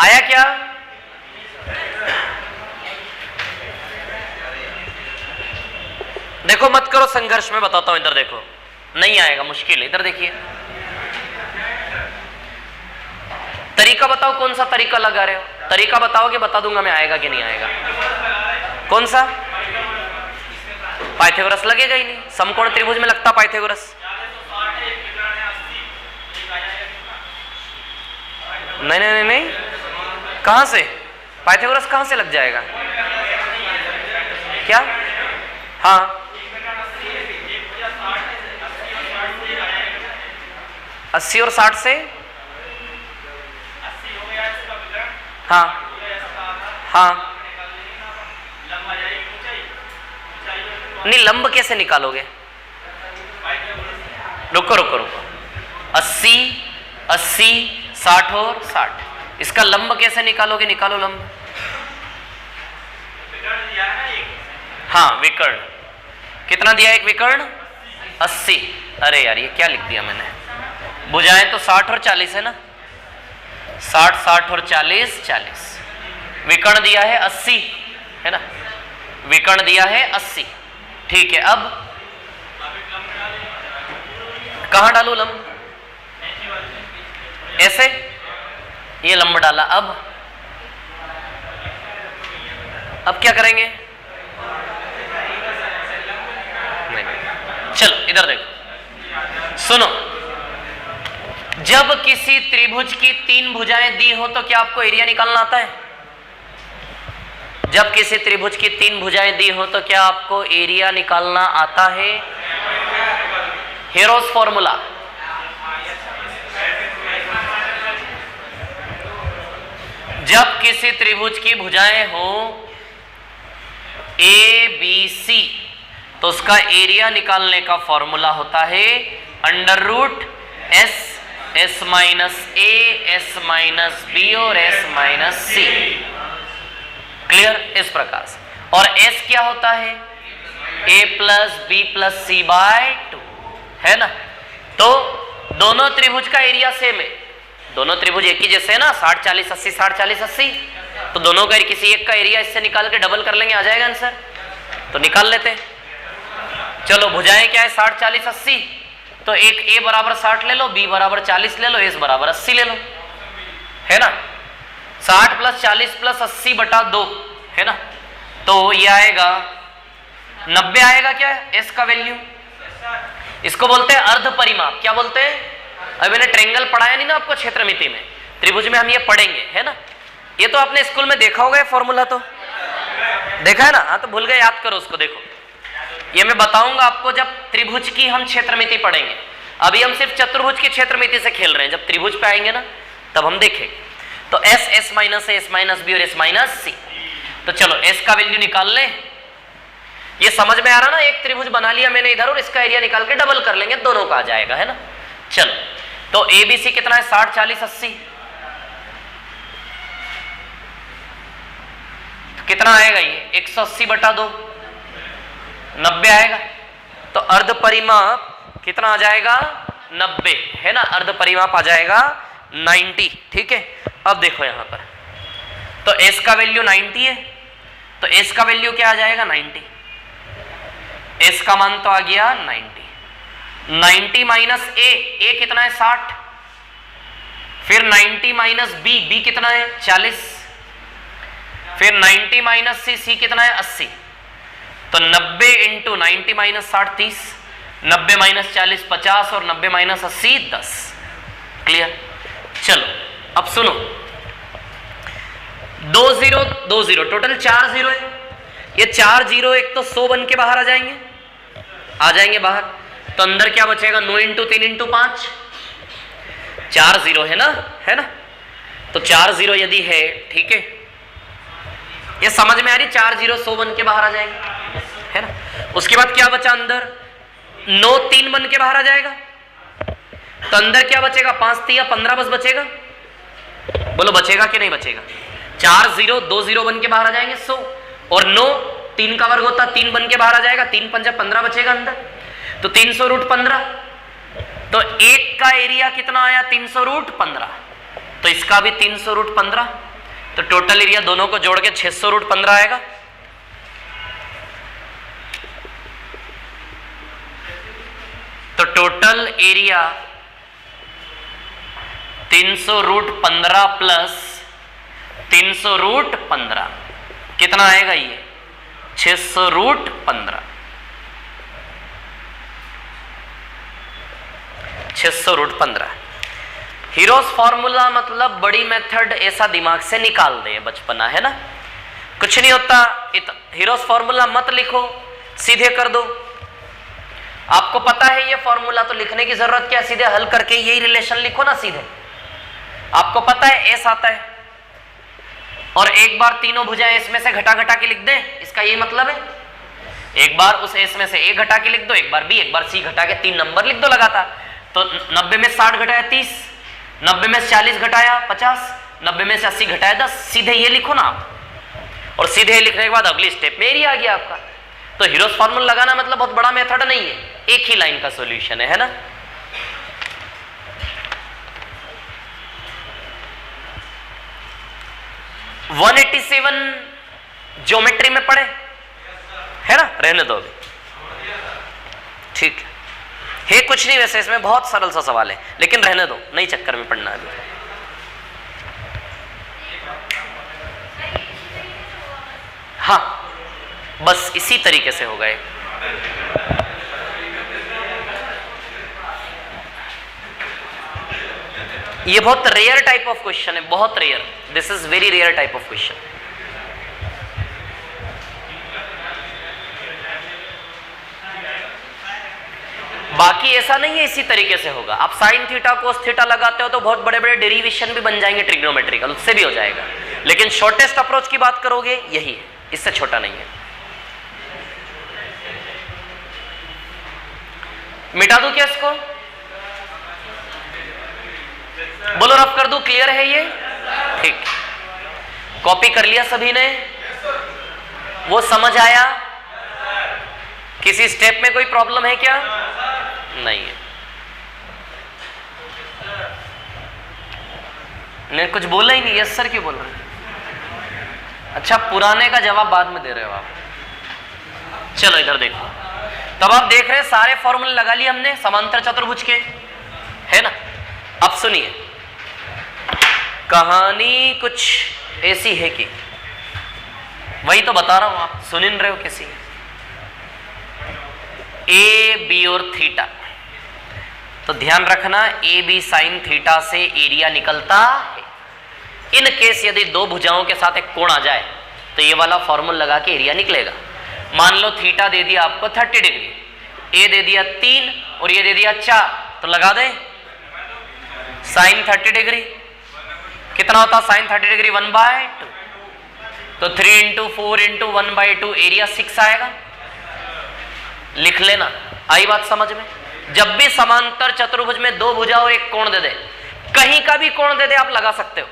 आया क्या? देखो मत करो संघर्ष में, बताता हूं। इधर देखो, नहीं आएगा, मुश्किल है। इधर देखिए, तरीका बताओ, कौन सा तरीका लगा रहे हो? तरीका बताओगे, बता दूंगा मैं आएगा कि नहीं आएगा। कौन सा? पाइथागोरस लगेगा ही नहीं। समकोण त्रिभुज में लगता पाइथागोरस? नहीं नहीं नहीं नहीं, कहां से पाइथागोरस कहां से लग जाएगा? क्या? हाँ, 80 और 60 से? हाँ हाँ, नहीं लंब कैसे निकालोगे? रुको रुको रुको, 80 80 60 और 60, इसका लंब कैसे निकालोगे? निकालो लंब। हाँ, विकर्ण कितना दिया? एक विकर्ण 80। अरे यार ये क्या लिख दिया मैंने? भुजाएं तो 60 और 40 है ना? 60 60 और 40 40। विकर्ण दिया है 80 है ना? विकर्ण दिया है 80। ठीक है, अब कहां डालू लंब? ऐसे, ये लंब डाला। अब क्या करेंगे? नहीं, चलो इधर देखो, सुनो। जब किसी त्रिभुज की 3 भुजाएं दी हो तो क्या आपको एरिया निकालना आता है? जब किसी त्रिभुज की 3 भुजाएं दी हो तो क्या आपको एरिया निकालना आता है? हेरोस फॉर्मूला। जब किसी त्रिभुज की भुजाएं हो ABC तो उसका एरिया निकालने का फॉर्मूला होता है √S S minus A S minus B और S माइनस C। क्लियर? इस प्रकार से और s क्या होता है, a plus B plus C by 2, है ना। तो दोनों त्रिभुज का एरिया सेम है, दोनों त्रिभुज एक ही जैसे है ना, 60 40 80 60 40 80, तो दोनों का किसी एक का एरिया इससे निकाल के डबल कर लेंगे, आ जाएगा आंसर। तो निकाल लेते हैं। चलो भुजाएं क्या है, 60 40 80, तो एक a बराबर 60 ले लो, b बराबर 40 ले लो, s बराबर 80 ले लो, है ना। 60 प्लस 40 प्लस 80 बटा 2, है ना। तो ये आएगा 90 आएगा क्या s का वैल्यू। इसको बोलते हैं अर्ध परिमाप। क्या बोलते हैं, अभी मैंने ट्रायंगल पढ़ाया नहीं ना आपको क्षेत्रमिति में, त्रिभुज में हम ये पढ़ेंगे, है ना। ये तो आपने स्कूल में देखा होगा, फॉर्मूला तो देखा है ना। हाँ तो भूल गए, याद करो उसको। देखो ये मैं बताऊंगा आपको जब त्रिभुज की हम क्षेत्रमिति पढ़ेंगे। अभी हम सिर्फ चतुर्भुज की क्षेत्रमिति से खेल रहे हैं, जब त्रिभुज पे आएंगे ना तब हम देखेंगे। तो s s minus a, s minus b और s माइनस c। तो चलो s का वैल्यू निकाल लें। ये समझ में आ रहा ना, एक त्रिभुज बना लिया मैंने इधर और इसका एरिया निकाल के डबल कर लेंगे, दोनों का आ जाएगा, है ना। चलो तो ए बी सी कितना है, 60 40 80, तो कितना आएगा ये 180 बटा 2, 90 आएगा। तो अर्ध परिमाप कितना आ जाएगा, 90, है ना। अर्ध परिमाप आ जाएगा 90, ठीक है। अब देखो यहां पर, तो s का वैल्यू 90 है, तो s का वैल्यू क्या आ जाएगा 90, s का मान तो आ गया 90। 90 माइनस a कितना है 60, फिर 90 माइनस b कितना है 40, फिर 90 माइनस c कितना है 80। तो 90 इंटू 90 माइनस 60 30, 90 माइनस 40 50 और 90 माइनस 80 10। क्लियर। चलो अब सुनो, 2 0 2 0, टोटल 4 0 है। ये 4 0 एक तो 100 बन के बाहर आ जाएंगे बाहर। तो अंदर क्या बचेगा, 9 इंटू 3 इंटू 5, 4 0 है ना। तो 4 0 यदि है, ठीक है, ये समझ में आ रही, 4 0 100 बन के बाहर आ जाएंगे, है ना। उसके बाद क्या बचा अंदर, 9 3 बन के बाहर आ जाएगा। तो अंदर क्या बचेगा, 5 3 15 बस बचेगा। बोलो बचेगा कि नहीं बचेगा। 4 0 2 0 बन के बाहर आ जाएंगे 100, और 9 3 का वर्ग होता 3 बन के बाहर आ जाएगा, 3 5 15 बचेगा अंदर। तो 300 रूट 15, तो एक का एरिया कितना आया 300 रूट 15, तो इसका भी 300 रूट 15। तो टोटल एरिया दोनों को जोड़ के 600 रूट 15 आएगा। तो total area 300 root 15 plus 300 root 15 कितना आएगा, ये 600 रूट 15, 600 रूट 15। हीरोज फॉर्मूला मतलब बड़ी मेथड, ऐसा दिमाग से निकाल दे, बचपना है ना, कुछ नहीं होता। हीरोज फॉर्मूला मत लिखो, सीधे कर दो। आपको पता है ये फॉर्मूला, तो लिखने की जरूरत क्या, सीधे हल करके यही रिलेशन लिखो ना सीधे। आपको पता है एस आता है, और एक बार तीनों भुजाएं इसमें से घटा घटा के लिख दें, इसका यही मतलब है। एक बार उस एस में से ए घटा के लिख दो, एक बार बी, एक बार सी घटा के 3 नंबर लिख दो लगातार। तो 90 में 60 घटाया 30, 90 में 40 घटाया 50, 90 में से 80 घटाया 10, सीधे ये लिखो ना आप। और सीधे लिखने के बाद अगली स्टेप में एरिया आ गया आपका। तो हीरोज फॉर्मूला लगाना मतलब बहुत बड़ा मेथड नहीं है, एक ही लाइन का सॉल्यूशन है ना। हाँ 187 ज्योमेट्री में पढ़े है ना, रहने दो अभी, ठीक है। कुछ नहीं वैसे इसमें, बहुत सरल सा सवाल है, लेकिन रहने दो, नहीं चक्कर में पढ़ना अभी। हाँ बस इसी तरीके से हो गए। ये बहुत रेयर टाइप ऑफ क्वेश्चन है, बहुत rare, this is very rare type of question. बाकी ऐसा नहीं है, इसी तरीके से होगा। आप साइन थीटा कोस थीटा लगाते हो तो बहुत बड़े बड़े डेरिवेशन भी बन जाएंगे ट्रिग्नोमेट्रिकल, उससे भी हो जाएगा। लेकिन शॉर्टेस्ट अप्रोच की बात करोगे यही है, इससे छोटा नहीं है। मिटा दूं क्या इसको, बोलो रफ कर दूं, क्लियर है ये, ठीक। कॉपी कर लिया सभी ने, वो समझ आया? किसी स्टेप में कोई प्रॉब्लम है क्या? नहीं है। ने कुछ बोला ही नहीं, यस सर क्यों बोल रहे हैं? अच्छा, पुराने का जवाब बाद में दे रहे हो आप। चलो इधर देखो, तब आप देख रहे हैं सारे फॉर्मूले लगा लिए हमने समांतर चतुर्भुज के, है ना। अब सुनिए, कहानी कुछ ऐसी है कि वही तो बता रहा हूं, आप सुन रहे हो किसी ए बी और थीटा, तो ध्यान रखना ए बी साइन थीटा से एरिया निकलता है। इन केस यदि दो भुजाओं के साथ एक कोण आ जाए तो ये वाला फॉर्मूला लगा के एरिया निकलेगा। मान लो थीटा दे दिया आपको 30 डिग्री, ए दे दिया 3 और ये दे दिया 4, तो लगा दें साइन 30 डिग्री। कितना होता साइन 30 डिग्री? 1/2। तो 3 × 4 × 1/2 एरिया 6 आएगा। लिख लेना। आई बात समझ में? जब भी समांतर चतुर्भुज में दो भुजा और एक कोण दे दे, कहीं का भी कोण दे दे, आप लगा सकते हो।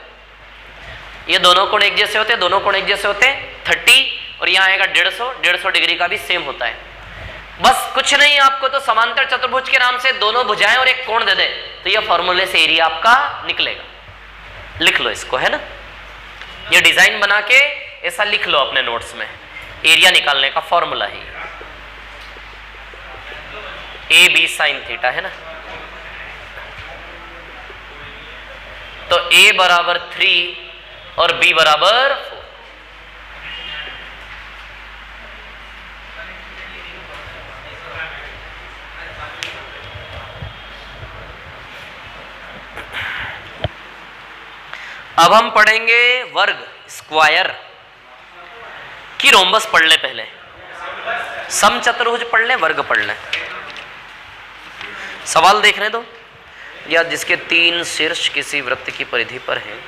ये दोनों कोण एक जैसे होते हैं, दोनों कोण एक जैसे होते हैं 30, और यहाँ आएगा 150 डिग्री का भी सेम होता है। बस कुछ नहीं, आपको तो समांतर चतुर्भुज के नाम से दोनों भुजाएं और एक कोण दे दे तो ये फॉर्मूले से एरिया आपका निकलेगा। लिख लो इसको, है ना। ये डिजाइन बना के ऐसा लिख लो अपने नोट्स में, एरिया निकालने का फॉर्मूला है ए बी साइन थीटा, है ना। तो a बराबर 3 और b बराबर 4। अब हम पढ़ेंगे वर्ग, स्क्वायर की रोम्बस पढ़ ले पहले, समचतुर्भुज पढ़ ले, वर्ग पढ़ ले। सवाल देखने दो। या जिसके 3 शीर्ष किसी वृत्त की परिधि पर है,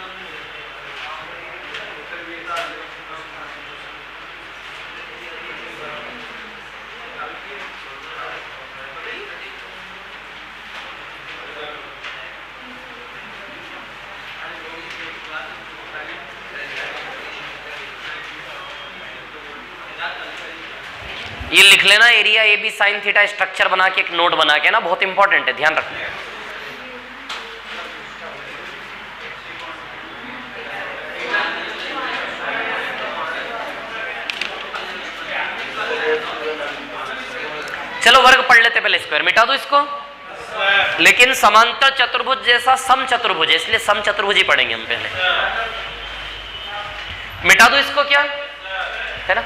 ये लिख लेना area A B sine theta, structure बना के एक नोट बना के ना, बहुत इंपॉर्टेंट है, ध्यान रखना। चलो वर्ग पढ़ लेते, पहले स्क्वायर मिटा दो इसको। लेकिन समांतर चतुर्भुज जैसा सम चतुर्भुज है, इसलिए सम चतुर्भुज ही पढ़ेंगे हम पहले। मिटा दो इसको, क्या है ना।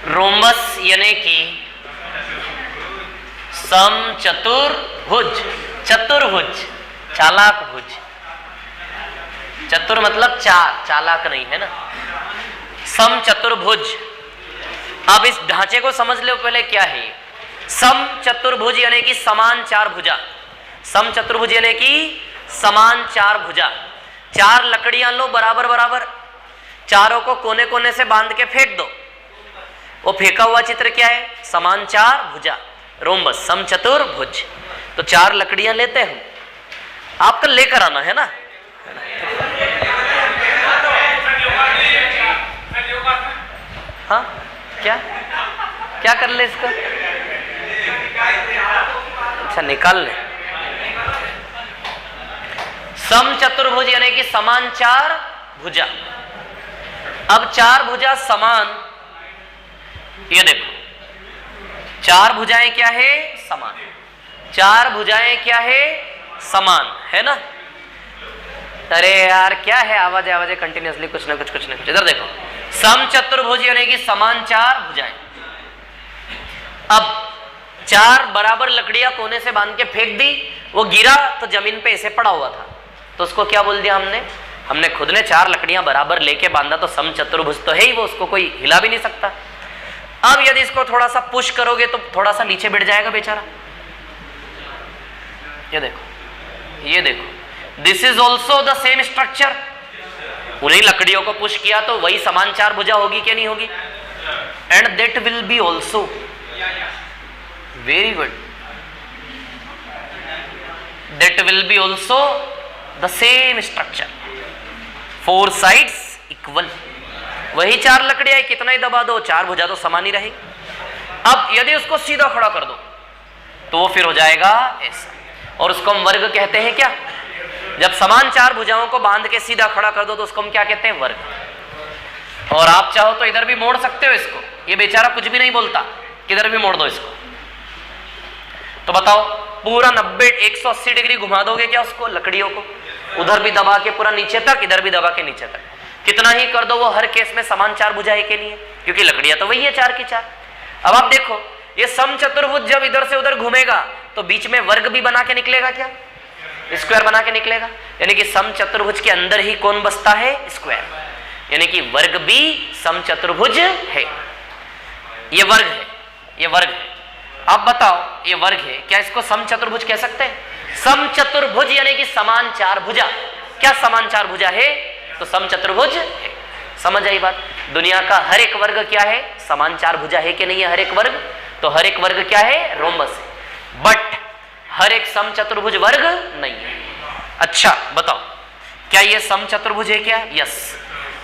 रोम्बस यानी कि समचतुर्भुज, चतुर्भुज, चालाक भुज। चतुर मतलब चार, चालाक नहीं, है ना। समचतुर्भुज। अब इस ढांचे को समझ लो पहले, क्या है ये समचतुर्भुज यानी कि समान चार भुजा। समचतुर्भुज यानी कि समान चार भुजा। 4 लकड़ियां लो बराबर बराबर, चारों को कोने कोने से बांध के फेंक दो। वो फेंका हुआ चित्र क्या है? समान चार भुजा, रोम्बस, समचतुर्भुज। तो 4 लकड़ियां लेते हैं, आपका लेकर आना है ना। हाँ, क्या क्या कर ले इसका? अच्छा, निकाल ले। समचतुर्भुज यानी कि समान चार भुजा। अब 4 भुजा समान, ये देखो 4 भुजाएं क्या है? समान। 4 भुजाएं क्या है? समान, है ना। अरे यार क्या है, आवाज आवाज कंटिन्यूसली कुछ ना कुछ कुछ ना कुछ। इधर देखो, समचतुर्भुज यानी कि समान 4 भुजाएं। अब 4 बराबर लकड़ियां कोने से बांध के फेंक दी, वो गिरा तो जमीन पे ऐसे पड़ा हुआ था, तो उसको क्या बोल दिया हमने खुद ने 4 लकड़ियां बराबर लेके बांधा, तो समचतुर्भुज तो है ही वो, उसको कोई हिला भी नहीं सकता। अब यदि इसको थोड़ा सा पुश करोगे तो थोड़ा सा नीचे बैठ जाएगा बेचारा। ये देखो, ये देखो, this is also the same structure. उन्हीं लकड़ियों को पुश किया तो वही समान चार भुजा होगी क्या नहीं होगी? And that will be also very good, that will be also the same structure, four sides equal. वही चार लकड़ियां, कितना ही दबा दो चार भुजा तो समान ही रहेगी। अब यदि उसको सीधा खड़ा कर दो तो वो फिर हो जाएगा ऐसा, और उसको हम वर्ग कहते हैं क्या? जब समान चार भुजाओं को बांध के सीधा खड़ा कर दो तो उसको हम क्या कहते हैं? वर्ग। और आप चाहो तो इधर भी मोड़ सकते हो इसको, ये बेचारा कुछ भी नहीं बोलता, किधर भी मोड़ दो इसको। तो बताओ पूरा 90 180 डिग्री घुमा दोगे क्या उसको, लकड़ियों को? उधर भी दबा के पूरा नीचे तक, इधर भी दबा के नीचे तक, कितना ही कर दो वो हर केस में समान चार भुजा है के लिए, क्योंकि लकड़ियां तो वही है चार की चार। अब आप देखो ये समचतुर्भुज जब इधर से उधर घूमेगा तो बीच में वर्ग भी बना के निकलेगा क्या? स्क्वायर बना के निकलेगा। यानी कि समचतुर्भुज के अंदर ही कौन बसता है? स्क्वायर। यानी कि वर्ग भी समचतुर्भुज है। ये वर्ग है, ये वर्ग है। अब बताओ ये वर्ग है, क्या इसको समचतुर्भुज कह सकते हैं? समचतुर्भुज यानी कि समान चार भुजा। क्या समान चार भुजा है? तो समचतुर्भुज है। समझ आई बात? दुनिया का हर एक वर्ग क्या है? समान चार भुजा है कि नहीं है? हर एक वर्ग। तो हर एक वर्ग क्या है? रोम्बस है। बट हर एक समचतुर्भुज वर्ग नहीं है। अच्छा बताओ क्या ये समचतुर्भुज है क्या? यस,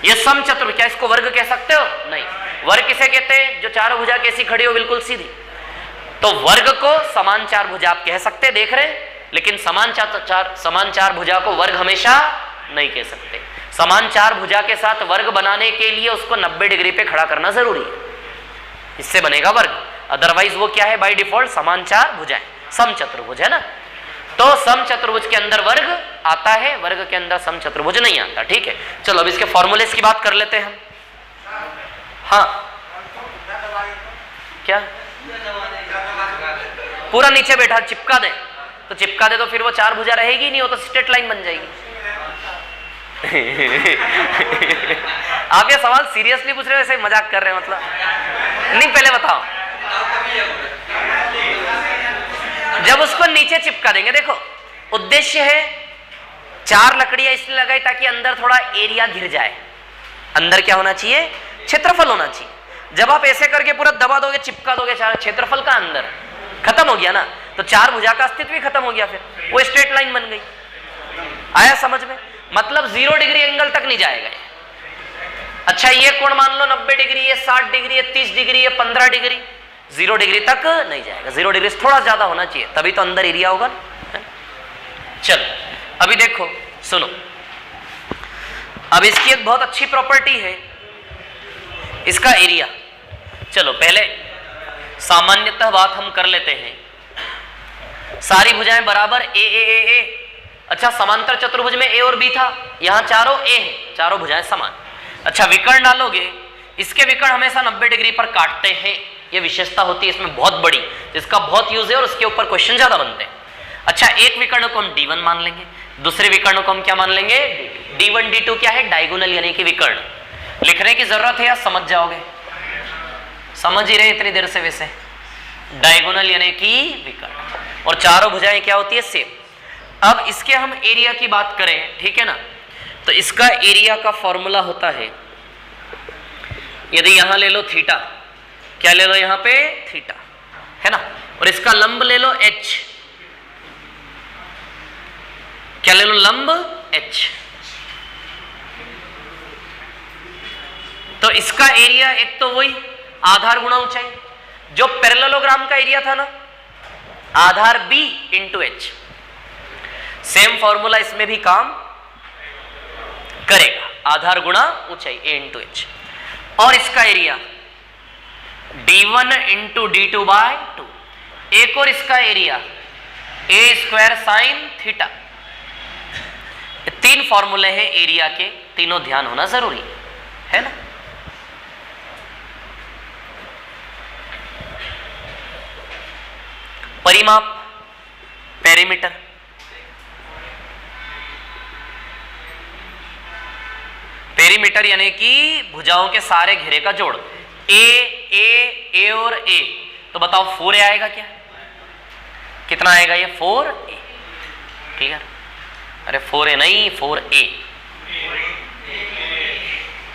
ये समचतुर्भुज। क्या इसको वर्ग कह सकते हो? नहीं। वर्ग किसे कहते हैं? जो चारों भुजा कैसी खड़ी हो, बिल्कुल सीधी। तो वर्ग को समान चार भुजा आप कह सकते, देख रहे हैं, लेकिन समान चार भुजा को वर्ग हमेशा नहीं कह सकते। समान चार भुजा के साथ वर्ग बनाने के लिए उसको 90 डिग्री पे खड़ा करना जरूरी है, इससे बनेगा वर्ग। अदरवाइज वो क्या है? बाय डिफॉल्ट समान चार भुजाएं, समचतुर्भुज है ना। तो समचतुर्भुज के अंदर वर्ग आता है, वर्ग के अंदर समचतुर्भुज नहीं आता। ठीक है, चलो अब इसके फॉर्मूलेस की बात कर लेते हैं हम। हाँ क्या? पूरा नीचे बैठा चिपका दे तो चिपका दे तो फिर वो चार भुजा रहेगी नहीं, वो तो स्ट्रेट लाइन बन जाएगी। आप ये सवाल सीरियसली पूछ रहे हो ऐसे मजाक कर रहे हैं मतलब? नहीं, पहले बताओ। जब उसको नीचे चिपका देंगे, देखो उद्देश्य है चार लकड़ियां इसलिए लगाई ताकि अंदर थोड़ा एरिया घिर जाए। अंदर क्या होना चाहिए? क्षेत्रफल होना चाहिए। जब आप ऐसे करके पूरा दबा दोगे, चिपका दोगे चार, क्षेत्रफल का अंदर खत्म हो गया ना, तो चार भुजा का अस्तित्व भी खत्म हो गया, फिर वो स्ट्रेट लाइन बन गई। आया समझ में? मतलब 0 डिग्री एंगल तक नहीं जाएगा। अच्छा ये कोण मान लो 90 डिग्री है, 60 डिग्री है, 30 डिग्री है, 15 डिग्री, 0 डिग्री तक नहीं जाएगा। 0 डिग्री से थोड़ा ज्यादा होना चाहिए, तभी तो अंदर एरिया होगा। चल अभी देखो, सुनो, अब इसकी एक बहुत अच्छी प्रॉपर्टी है, इसका एरिया। चलो पहले सामान्यतः बात हम कर लेते हैं। सारी भुजाएं बराबर ए ए ए ए। अच्छा समांतर चतुर्भुज में ए और बी था, यहां चारों ए है, चारों भुजाएं समान। अच्छा विकर्ण डालोगे, इसके विकर्ण हमेशा 90 डिग्री पर काटते हैं, ये विशेषता होती है इसमें बहुत बड़ी, जिसका बहुत यूज है और उसके ऊपर क्वेश्चन ज्यादा बनते हैं। अच्छा एक विकर्ण को हम D1 मान लेंगे, दूसरे विकर्ण को हम क्या मान लेंगे? D1 D2 क्या है? डायगोनल यानी कि विकर्ण। लिखने की जरूरत है या समझ जाओगे? समझ ही रहे इतनी देर से वैसे। डायगोनल यानी कि विकर्ण, और चारों भुजाएं क्या होती है? सेम। अब इसके हम एरिया की बात करें, ठीक है ना, तो इसका एरिया का फॉर्मूला होता है, यदि यहां ले लो थीटा, क्या ले लो यहां पे? थीटा, है ना, और इसका लंब ले लो h, क्या ले लो? लंब h। तो इसका एरिया एक तो वही आधार गुणा ऊंचाई, जो पैरेललोग्राम का एरिया था ना, आधार b into h। Same formula इसमें भी काम करेगा, आधार गुणा ऊंचाई a इंटू h। और इसका area d1 into d2 bye 2। एक और इसका area a square sine theta. तीन फॉर्मूले हैं एरिया के, तीनों ध्यान होना जरूरी है ना। परिमाप, पेरीमीटर, पेरीमीटर यानी कि भुजाओं के सारे घेरे का जोड़। ए ए और ए, तो बताओ 4a आएगा क्या? कितना आएगा ये? 4a। क्लियर? अरे 4a नहीं, 4a।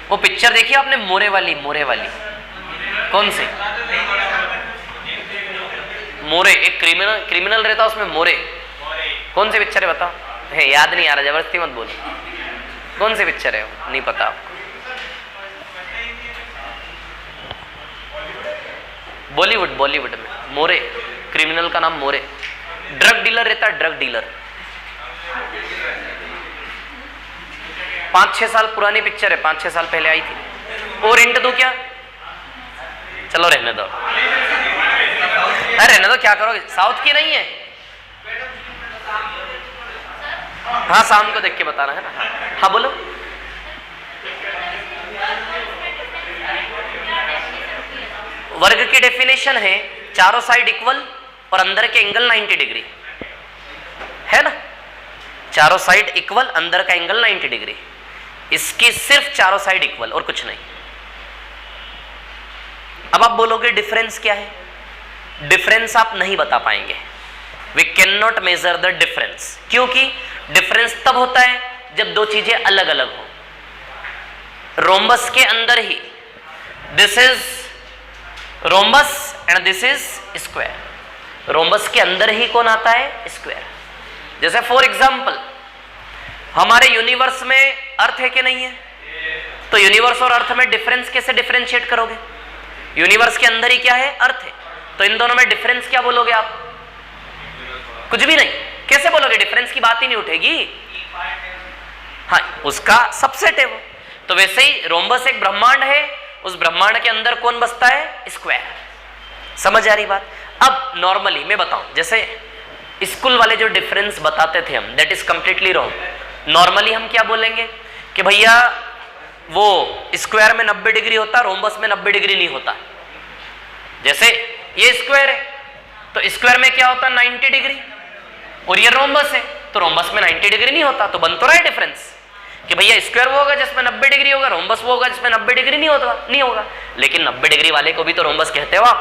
वो पिक्चर देखिए आपने मोरे वाली, मोरे वाली कौन सी? मोरे, एक क्रिमिनल रहता उसमें मोरे। कौन सी पिक्चर है बताओ? है याद नहीं आ रहा, जबरदस्ती मत बोलो। कौन सी पिक्चर है वो? नहीं पता आपको? बॉलीवुड में मोरे, क्रिमिनल का नाम मोरे। ड्रग डीलर रहता है, ड्रग डीलर। 5-6 साल पुरानी पिक्चर है, 5-6 साल पहले आई थी। और हिंट दो क्या? चलो रहने दो, अरे रहने दो, क्या करोगे? साउथ की नहीं है? हाँ शाम को देख के बताना है ना। हाँ बोलो। वर्ग की डेफिनेशन है चारों साइड इक्वल और अंदर के एंगल 90 डिग्री, है ना? चारों साइड इक्वल, अंदर का एंगल 90 डिग्री। इसकी सिर्फ चारों साइड इक्वल और कुछ नहीं। अब आप बोलोगे डिफरेंस क्या है? डिफरेंस आप नहीं बता पाएंगे। We can not measure the difference, क्योंकि डिफरेंस तब होता है जब दो चीजें अलग अलग हो। रोम्बस के अंदर ही, this is rhombus and this is square. Rhombus के अंदर ही कौन आता है? स्क्वायर। जैसे फॉर एग्जाम्पल हमारे यूनिवर्स में अर्थ है कि नहीं है? तो यूनिवर्स और अर्थ में डिफरेंस कैसे डिफरेंशिएट करोगे? यूनिवर्स के अंदर ही क्या है? अर्थ है। तो इन दोनों में डिफरेंस क्या बोलोगे आप? कुछ भी नहीं। कैसे बोलोगे? डिफरेंस की बात ही नहीं उठेगी। हाँ, उसका सबसेट है वो। तो वैसे ही रोम्बस एक ब्रह्मांड है, उस ब्रह्मांड के अंदर कौन बसता है? स्क्वायर। समझ आ रही बात? अब नॉर्मली मैं बताऊं, जैसे स्कूल वाले जो डिफरेंस बताते थे हम, that is completely wrong. Normally हम क्या बोलेंगे कि भैया वो स्क्वायर में 90 डिग्री होता, रोम्बस में 90 डिग्री नहीं होता। जैसे ये स्क्वायर है तो स्क्वायर में क्या होता है? 90 डिग्री, और ये रोम्बस है तो रोम्बस में 90 डिग्री नहीं होता। तो बन तो रहा है डिफरेंस कि भैया स्क्वायर वो होगा जिसमें 90 डिग्री होगा, रोम्बस वो होगा जिसमें 90 डिग्री नहीं होगा। लेकिन 90 डिग्री वाले को भी तो रोम्बस कहते हो आप,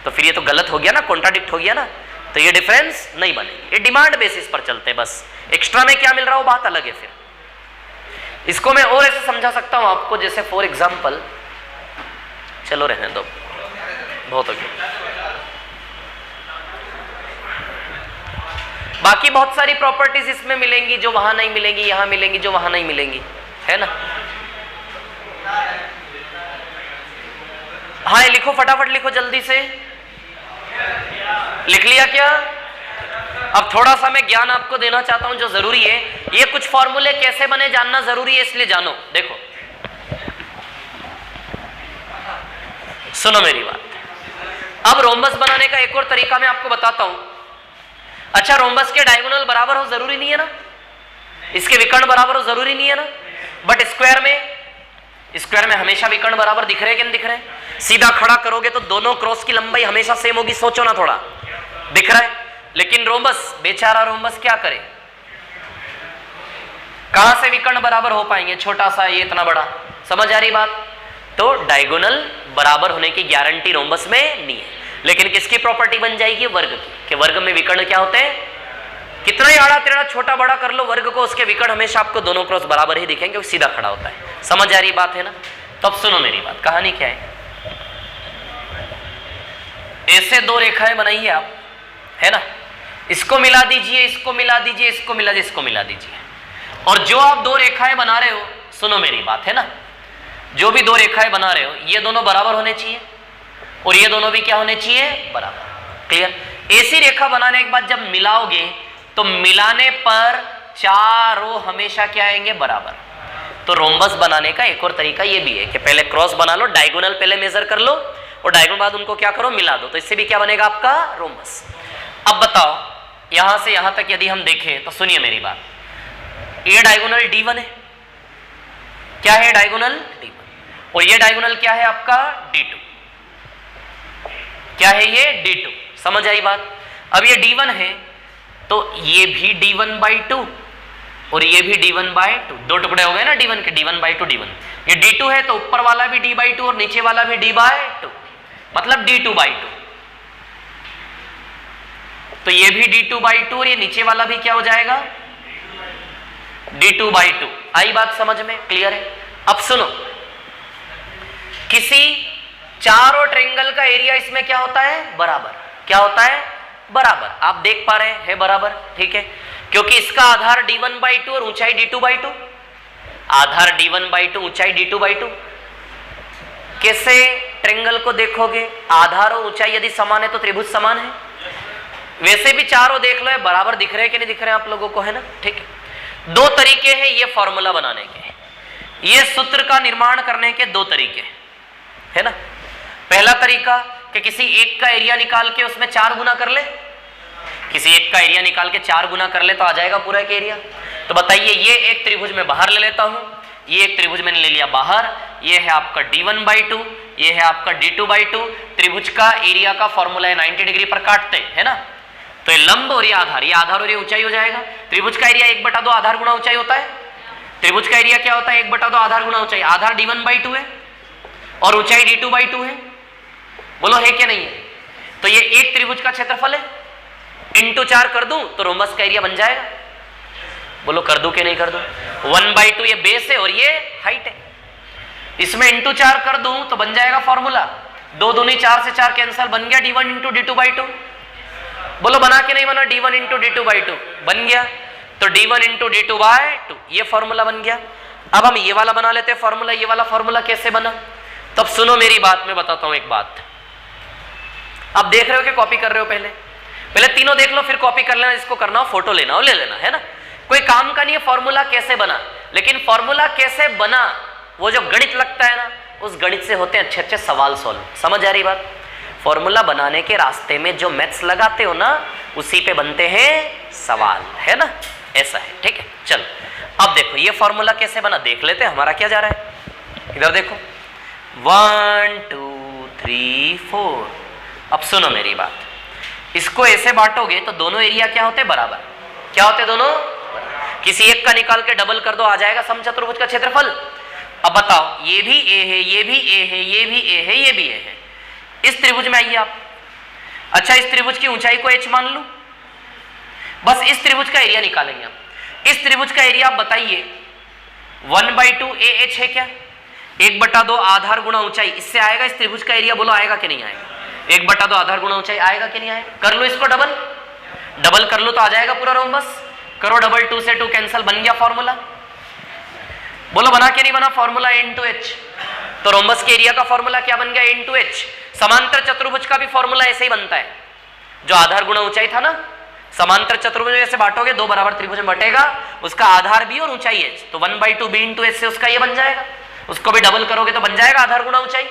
तो फिर ये तो गलत हो गया ना, कॉन्ट्राडिक्ट हो गया ना। तो ये डिफरेंस नहीं बनेगी। ये डिमांड बेसिस पर चलते हैं बस। एक्स्ट्रा में क्या मिल रहा हो बात अलग है। फिर इसको मैं और ऐसे समझा सकता हूं आपको, जैसे फॉर एग्जाम्पल, चलो रहने दो, बहुत हो गया। बाकी बहुत सारी प्रॉपर्टीज इसमें मिलेंगी जो वहां नहीं मिलेंगी, यहां मिलेंगी जो वहां नहीं मिलेंगी, है ना? हाँ, लिखो फटाफट लिखो, जल्दी से लिख लिया क्या? अब थोड़ा सा मैं ज्ञान आपको देना चाहता हूं जो जरूरी है। ये कुछ फॉर्मूले कैसे बने जानना जरूरी है, इसलिए जानो। देखो सुनो मेरी बात। अब रोम्बस बनाने का एक और तरीका मैं आपको बताता हूं। अच्छा, रोम्बस के डायगोनल बराबर हो जरूरी नहीं है ना, इसके विकर्ण बराबर हो जरूरी नहीं है ना, बट स्क्वायर में हमेशा विकर्ण बराबर दिख रहे हैं कि नहीं दिख रहे हैं? सीधा खड़ा करोगे तो दोनों क्रॉस की लंबाई हमेशा सेम होगी, सोचो ना, थोड़ा दिख रहा है। लेकिन रोम्बस, बेचारा रोम्बस क्या करे? कहां से विकर्ण बराबर हो पाएंगे? छोटा सा ये इतना बड़ा। समझ आ रही बात? तो डायगोनल बराबर होने की गारंटी रोम्बस में नहीं है। लेकिन किसकी प्रॉपर्टी बन जाएगी? वर्ग की। कि वर्ग में विकर्ण क्या होते हैं? कितना ही आड़ा टेढ़ा छोटा बड़ा कर लो वर्ग को, उसके विकर्ण हमेशा आपको दोनों क्रॉस बराबर ही दिखेंगे, वो सीधा खड़ा होता है। समझ आ रही बात है ना? तो अब सुनो मेरी बात, कहानी क्या है। ऐसे दो रेखाएं बनाइए आप, है ना? इसको मिला दीजिए, इसको मिला दीजिए, इसको मिला दीजिए, इसको मिला दीजिए। और जो आप दो रेखाएं बना रहे हो, सुनो मेरी बात, है ना? जो भी दो रेखाएं बना रहे हो, ये दोनों बराबर होने चाहिए और ये दोनों भी क्या होने चाहिए? बराबर। क्लियर? ऐसी रेखा बनाने के बाद जब मिलाओगे तो मिलाने पर चारों हमेशा क्या आएंगे? बराबर। तो रोम्बस बनाने का एक और तरीका ये भी है कि पहले क्रॉस बना लो, डायगोनल पहले मेजर कर लो और डायगोनल बाद उनको क्या करो? मिला दो। तो इससे भी क्या बनेगा आपका? रोम्बस। अब बताओ, यहां से यहां तक यदि हम देखें तो सुनिए मेरी बात। ये डायगोनल D1 है। क्या है? Diagonal D1। और ये डायगोनल क्या है आपका? D2। क्या है ये? D2। समझ आई बात? अब ये D1 है तो ये भी D1/2 और ये भी d1/2, दो टुकड़े हो गए ना d1 के, d1/2 d1। ये d2 है तो ऊपर वाला भी d/2 और नीचे वाला भी d/2, मतलब d2/2। तो ये भी d2/2 और ये नीचे वाला भी क्या हो जाएगा, d2/2। आई बात समझ में, क्लियर है? अब सुनो, किसी चारों ट्रायंगल का एरिया इसमें क्या होता है, बराबर। क्या होता है, बराबर। आप देख पा रहे हैं, है बराबर, ठीक है, क्योंकि इसका आधार d1/2 और ऊंचाई d2/2। आधार d1/2, ऊंचाई d2/2। कैसे ट्रायंगल को देखोगे, आधार और ऊंचाई यदि समान है तो त्रिभुज समान है। वैसे भी चारों देख लो, बराबर दिख रहे हैं कि नहीं दिख रहे हैं आप लोगों को, है ना, ठीक है। दो तरीके हैं ये फॉर्मूला बनाने के, ये सूत्र का निर्माण करने के दो तरीके, है ना। पहला तरीका कि किसी एक का एरिया निकाल के उसमें 4 गुना कर ले, किसी एक का एरिया निकाल के 4 गुना कर ले तो आ जाएगा पूरा एक एरिया। तो बताइए, ये एक त्रिभुज में बाहर ले लेता हूं, ये एक त्रिभुज मैंने ले लिया बाहर, ये है आपका d1/2, ये है आपका d2/2। त्रिभुज का एरिया का फॉर्मूला है 90 डिग्री पर काटते, है ना। तो ये लंब और ये आधार और ये ऊंचाई हो जाएगा। त्रिभुज का एरिया 1/2 आधार गुणा ऊंचाई होता है। त्रिभुज का एरिया क्या होता है, 1/2 आधार गुणा ऊंचाई। आधार d1/2 है और ऊंचाई d2/2 है, बोलो है क्या नहीं है। तो ये एक त्रिभुज का क्षेत्रफल है, इंटू 4 कर दूं तो रोम्बस का एरिया बन जाएगा। बोलो कर दूं कि नहीं कर दूं। 1/2 ये बेस है और ये हाइट है, इसमें इंटू 4 कर दूं तो बन जाएगा फॉर्मूला, 2 दूनी 4 से 4 कैंसल, बन गया d1 इंटू d2/2। बोलो बना के नहीं बना, d1 इंटू d2/2 बन गया। तो d1 इंटू d2/2 ये फॉर्मूला बन गया। अब हम ये वाला बना लेते हैं फॉर्मूला। ये वाला फॉर्मूला कैसे बना, तब सुनो मेरी बात, मैं बताता हूं एक बात। आप देख रहे हो कि कॉपी कर रहे हो, पहले तीनों देख लो फिर कॉपी कर लेना, इसको करना हो फोटो लेना हो ले लेना, है ना। कोई काम का नहीं है फॉर्मूला कैसे बना, लेकिन फॉर्मूला कैसे बना वो जो गणित लगता है ना, उस गणित से होते हैं अच्छे अच्छे सवाल सॉल्व। समझ आ रही बात। फॉर्मूला बनाने के रास्ते में जो मैथ्स लगाते हो ना, उसी पे बनते हैं सवाल, है ना, ऐसा है, ठीक है। चलो अब देखो ये फॉर्मूला कैसे बना देख लेते हैं। हमारा क्या जा रहा है, इधर देखो 1 2 3 4। अब सुनो मेरी बात, इसको ऐसे बांटोगे तो दोनों एरिया क्या होते, बराबर। क्या होते दोनों, किसी एक का निकाल के डबल कर दो, आ जाएगा समचतुर्भुज का क्षेत्रफल। अब बताओ, ये भी ए है, ये भी ए है, ये भी ए है, ये भी ए है। इस त्रिभुज में आइए आप। अच्छा, इस त्रिभुज की ऊंचाई को h मान लूं, बस इस त्रिभुज का एरिया निकालेंगे हम। इस त्रिभुज का एरिया आप बताइए 1/2 AH है क्या, 1/2 आधार गुणा ऊंचाई, इससे आएगा इस त्रिभुज का एरिया। बोलो आएगा कि नहीं आएगा, 1/2 आधार गुणा ऊंचाई आएगा कि नहीं आएगा। कर लो इसको डबल कर लो तो आ जाएगा पूरा रोम्बस। करो डबल, 2 से 2 कैंसल, बन गया फॉर्मूला। बोलो बना के नहीं बना फॉर्मूला, a इंटू एच। तो रोम्बस के एरिया का फॉर्मूला क्या बन गया, a इंटू एच। समांतर चतुर्भुज का भी फॉर्मूला ऐसे ही बनता है, जो आधार गुणा ऊंचाई था ना। समांतर चतुर्भुज ऐसे बांटोगे, 2 बराबर त्रिभुज में बटेगा, उसका आधार b और ऊंचाई h, तो 1/2 b इंटू एच से उसका ये बन जाएगा। उसको भी डबल करोगे तो बन जाएगा आधार गुणा ऊंचाई।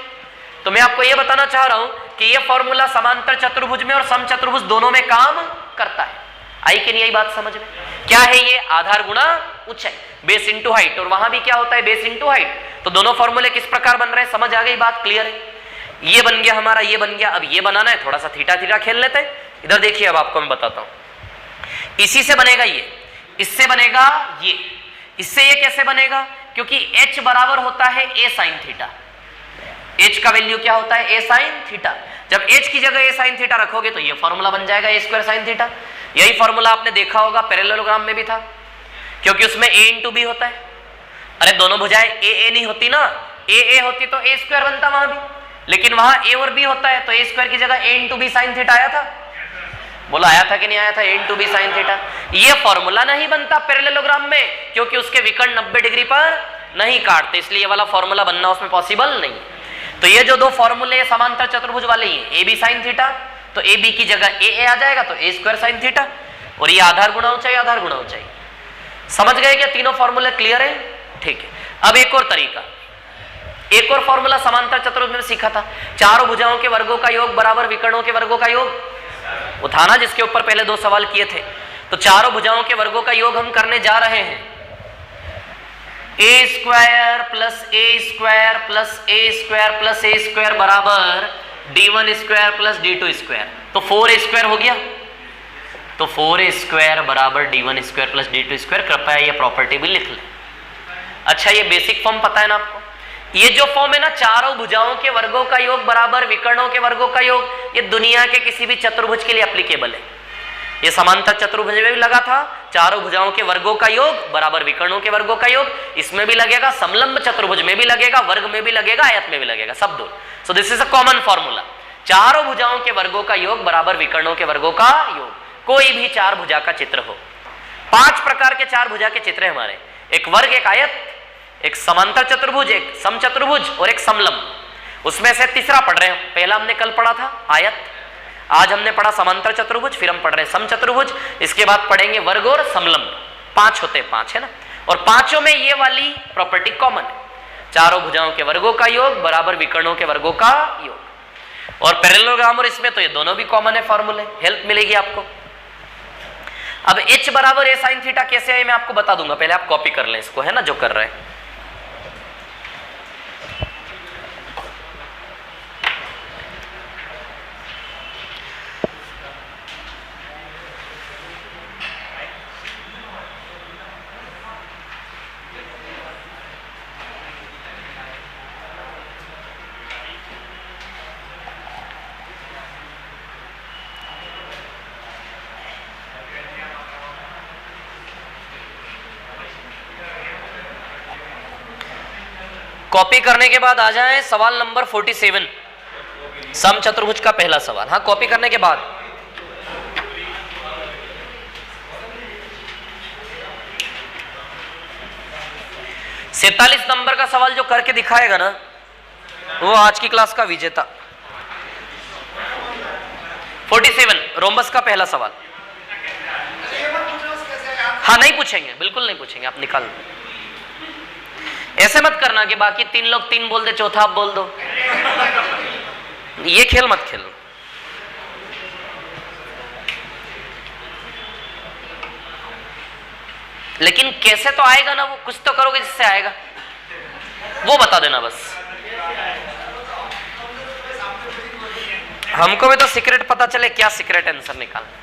तो मैं आपको ये बताना चाह रहा हूं कि ये फॉर्मूला समांतर चतुर्भुज में और समचतुर्भुज दोनों में काम करता है। आई कि नहीं आई बात समझ में। क्या है ये, आधार गुणा ऊंचाई, बेस इंटू हाइट। और वहां भी क्या होता है, बेस इंटू हाइट। तो दोनों फॉर्मूले किस प्रकार बन रहे हैं, समझ आ गई बात, क्लियर है। ये बन गया हमारा, ये बन गया। अब ये बनाना है, थोड़ा सा थीटा थीटा खेल लेते हैं। इधर देखिए, अब आपको मैं बताता हूं। इसी से बनेगा ये, इससे बनेगा ये, इससे ये कैसे बनेगा, क्योंकि h बराबर होता है a sin थीटा। h का वैल्यू क्या होता है, a sin थीटा। जब h की जगह a sin थीटा रखोगे तो ये फॉर्मूला बन जाएगा a² sin थीटा। यही फॉर्मूला आपने देखा होगा पैरेललोग्राम में भी था, क्योंकि उसमें a इंटू बी होता है। अरे दोनों भुजाएं a नहीं होती ना, a होती तो a² बनता वहां भी, लेकिन वहां a और b होता है, तो a² की जगह a into B sin theta आया था। बोला आया था कि नहीं आया था, a into B sin theta. ये फॉर्मूला नहीं बनता पैरेललोग्राम में, क्योंकि उसके विकर्ण 90 डिग्री पर नहीं काटते, इसलिए ये वाला फॉर्मूला बनना उसमें पॉसिबल नहीं। तो ये जो दो फॉर्मूले समांतर चतुर्भुज वाले ही हैं, ab sin थीटा, तो ab की जगह a आ जाएगा, तो a² sin थीटा। और ये आधार गुणा ऊंचाई, आधार गुणा ऊंचाई। समझ गए क्या, तीनों फॉर्मूले क्लियर है, ठीक है। अब एक और तरीका, एक और फॉर्मूला समांतर चतुर्भुज में सीखा था, चारों भुजाओं के वर्गों का योग बराबर विकर्णों के वर्गों का योग। वो था ना जिसके ऊपर पहले 2 सवाल किए थे। तो चारों भुजाओं के वर्गों का योग हम करने जा रहे हैं। a² plus a² plus a² plus a² बराबर d1² प्लस d2²। तो 4a² हो गया। तो 4a² बराबर d1² प्लस d2²। कृपया ये प्रॉपर्टी भी लिख लें। अच्छा, ये बेसिक फॉर्म पता है ना आपको? ये जो फॉर्म है ना, चारों भुजाओं के वर्गों का योग बराबर विकर्णों के वर्गों का योग, ये दुनिया के किसी भी चतुर्भुज के लिए एप्लीकेबल है। ये समांतर चतुर्भुज में भी लगा था, चारों भुजाओं के वर्गों का योग बराबर विकर्णों के वर्गों का योग, इसमें भी लगेगा, समलंब चतुर्भुज में भी लगेगा, वर्ग में भी लगेगा, आयत में भी लगेगा, सब दो। So this is a common formula. चारों भुजाओं के वर्गों का योग बराबर विकर्णों के वर्गों का योग। कोई भी चार भुजा का चित्र हो, 5 प्रकार के चार भुजा के चित्र है हमारे, एक वर्ग, एक आयत, एक समांतर चतुर्भुज, एक समचतुर्भुज और एक समलंब। उसमें से तीसरा पढ़ रहे हैं। पहला हमने कल पढ़ा था आयत, आज हमने पढ़ा समांतर चतुर्भुज, फिर हम पढ़ रहे हैं समचतुर्भुज, इसके बाद पढ़ेंगे वर्ग और समलंब। 5 होते हैं, 5 है ना, और पांचों में ये वाली प्रॉपर्टी कॉमन है, चारों भुजाओं के वर्गों का योग बराबर विकर्णों के वर्गों का योग। और पैरेललोग्राम और इसमें तो ये दोनों भी कॉमन है, फॉर्मूले, हेल्प मिलेगी आपको। अब h बराबर a sin थीटा कैसे है मैं आपको बता दूंगा, पहले आप कॉपी कर लें इसको, है ना, जो कर रहे हैं। कॉपी करने के बाद आ जाएं सवाल नंबर 47, सम चतुर्भुज का पहला सवाल। हाँ, कॉपी करने के बाद 47 नंबर का सवाल जो करके दिखाएगा ना, वो आज की क्लास का विजेता। 47 रोम्बस का पहला सवाल। हाँ, नहीं पूछेंगे, बिल्कुल नहीं पूछेंगे, आप निकाल दो। ऐसे मत करना कि बाकी 3 लोग 3 बोल दे, चौथा आप बोल दो, ये खेल मत खेलो। लेकिन कैसे तो आएगा ना, वो कुछ तो करोगे जिससे आएगा, वो बता देना बस। हमको भी तो सीक्रेट पता चले, क्या सीक्रेट आंसर निकालना।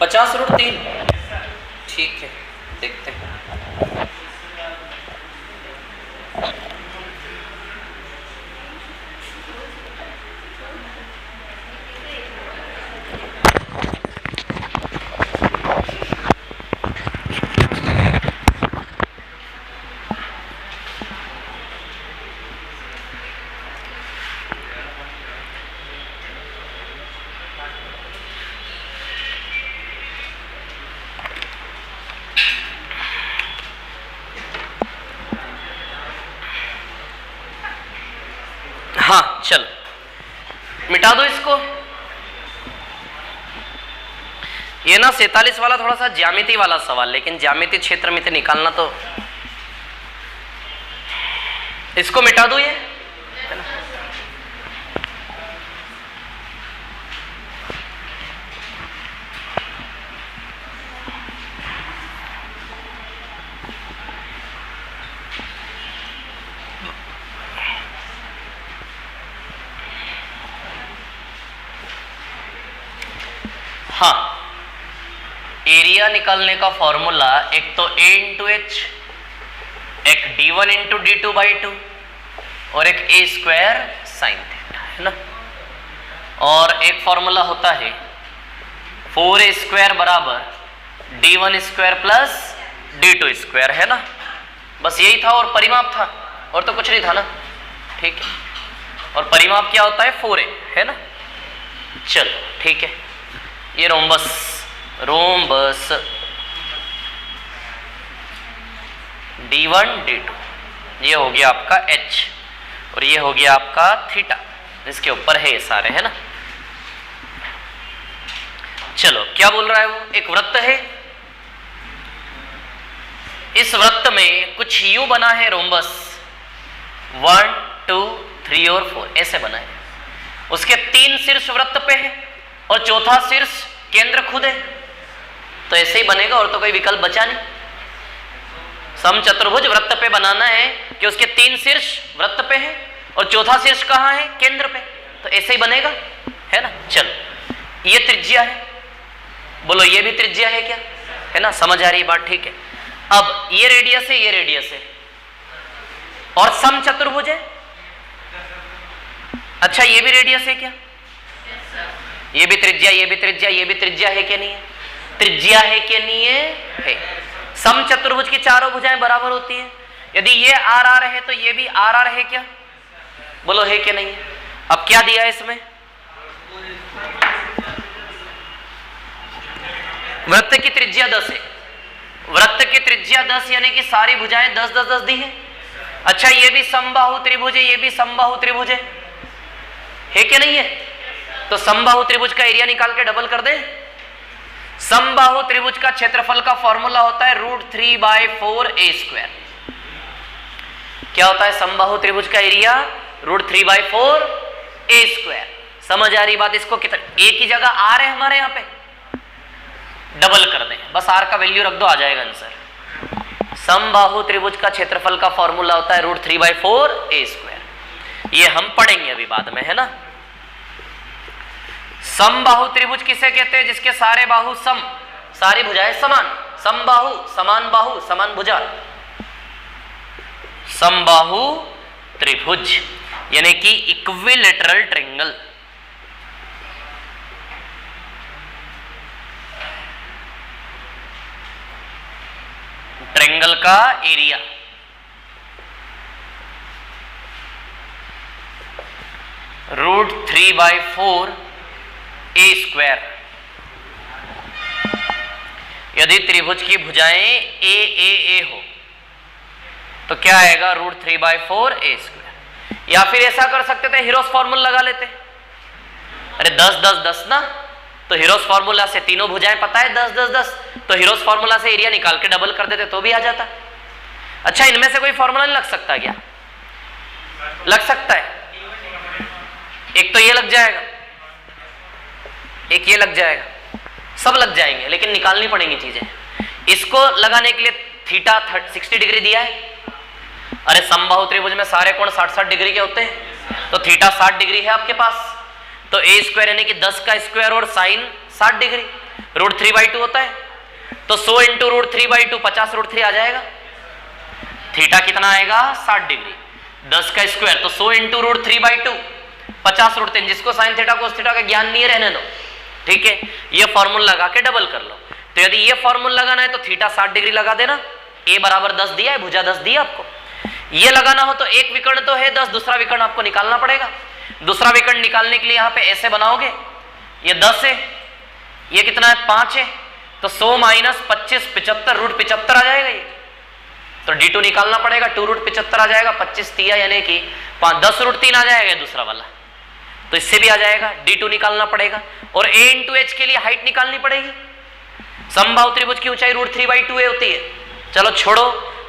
50√3। ठीक है, देखते हैं। हाँ चल मिटा दो इसको। ये ना 47 वाला थोड़ा सा ज्यामिति वाला सवाल, लेकिन ज्यामिति क्षेत्र में निकालना तो इसको मिटा दो ये। हाँ, एरिया निकालने का फॉर्मूला एक तो a इंटू एच, एक d1 इंटू d2/2 और एक a स्क्वायर साइन थीटा, है ना। और एक फॉर्मूला होता है 4a स्क्वायर बराबर d1 square plus d2 square, है ना। बस यही था और परिमाप था, और तो कुछ नहीं था ना। ठीक है, और परिमाप क्या होता है 4a, है ना। चलो ठीक है, ये रोम्बस d1 d2 ये हो गया आपका h, और ये हो गया आपका थीटा, इसके ऊपर है ये सारे, है ना। चलो क्या बोल रहा है वो, एक वृत्त है, इस वृत्त में कुछ u बना है रोम्बस 1 2 3 और 4 ऐसे बना है। उसके 3 शीर्ष वृत्त पे है और चौथा शीर्ष केंद्र खुद है, तो ऐसे ही बनेगा, और तो कोई विकल्प बचा नहीं। समचतुर्भुज वृत्त पे बनाना है कि उसके 3 शीर्ष वृत्त पे है और चौथा शीर्ष कहाँ है, केंद्र पे, तो ऐसे ही बनेगा, है ना। चलो ये त्रिज्या है, बोलो ये भी त्रिज्या है क्या, है ना। समझ आ रही बात, ठीक है। अब ये रेडियस है, ये रेडियस है, और समचतुर्भुज है। अच्छा ये भी रेडियस है क्या, ये भी त्रिज्या, ये भी त्रिज्या, ये भी त्रिज्या है क्या नहीं है, त्रिज्या है क्या नहीं है। समचतुर्भुज की चारों भुजाएं बराबर होती हैं। यदि ये आर आर है तो ये भी आर आर है क्या, बोलो है क्या नहीं है। अब क्या दिया है इसमें, वृत्त की त्रिज्या 10 है, वृत्त की त्रिज्या 10 यानी कि सारी भुजाएं 10 10 10 दी है। अच्छा ये भी समबाहु त्रिभुज है, ये भी समबाहु त्रिभुज है क्या नहीं है। तो समबाहु त्रिभुज का एरिया निकाल के डबल कर दे। समबाहु त्रिभुज का क्षेत्रफल का फॉर्मूला होता है √3/4a²। क्या होता है समबाहु त्रिभुज का एरिया, √3/4a²। समझ आ रही बात। इसको कितना, a की जगह r है हमारे यहाँ पे, डबल कर दें, बस r का वैल्यू रख दो, आ जाएगा आंसर। समबाहु त्रिभुज का क्षेत्रफल का फॉर्मूला होता है √3/4a²। ये हम पढ़ेंगे अभी बाद में, है ना। समबाहु त्रिभुज किसे कहते हैं, जिसके सारे बाहु सम, सारी भुजाएं समान। समबाहु समान बाहु समान भुजा, समबाहु त्रिभुज यानी कि इक्विलेटरल ट्रायंगल। ट्रायंगल का एरिया √3/4a²। यदि त्रिभुज की भुजाएं ए ए ए हो तो क्या आएगा, √3/4a²। या फिर ऐसा कर सकते थे, हीरोस फॉर्मूला लगा लेते। अरे 10 10 10 ना, तो हीरोस फॉर्मूला से तीनों भुजाएं पता है 10 10 10, तो हीरोस फॉर्मूला से एरिया निकाल के डबल कर देते तो भी आ जाता। अच्छा इनमें से कोई फॉर्मूला नहीं लग सकता क्या, लग सकता है। एक तो ये लग जाएगा, एक ये लग जाएगा, सब लग जाएंगे, लेकिन निकालनी पड़ेंगी चीजें। इसको लगाने के लिए थीटा 60 डिग्री दिया है। अरे समबाहु त्रिभुज में सारे कोण 60-60 डिग्री के होते हैं, तो थीटा 60 डिग्री है आपके पास, तो a² यानी कि 10 का स्क्वायर और साइन 60 डिग्री, √3/2 होता है, तो 100 इंटू √3/2 50 √3 आ जाएगा। थीटा कितना आएगा 60 डिग्री, 10 का स्क्वायर, तो 100 इंटू √3/2 50 √3। जिसको साइन थीटा कोस थीटा का ज्ञान नहीं है रहने दो, ठीक है। ये फॉर्मूला लगा के डबल कर लो। तो यदि ये फॉर्मूला लगाना है तो थीटा 60 डिग्री लगा देना। ए बराबर 10 दिया है, भुजा 10 दिया आपको। ये लगाना हो तो एक विकर्ण तो है 10, दूसरा विकर्ण आपको निकालना पड़ेगा। दूसरा विकर्ण निकालने के लिए यहां पे ऐसे बनाओगे, ये 10 है, ये कितना है 5 है, तो 100 माइनस 25 75 √75 आ जाएगा ये। तो D2 निकालना पड़ेगा, 2 √75 आ जाएगा, 25 तिया यानी कि 10 √3 आ जाएगा दूसरा वाला, तो इससे भी आ जाएगा। D2 निकालना पड़ेगा और A इंटू H के लिए हाइट निकालनी पड़ेगी। समबाहु त्रिभुज की ऊंचाई √3/2 होती है। चलो छोड़ो,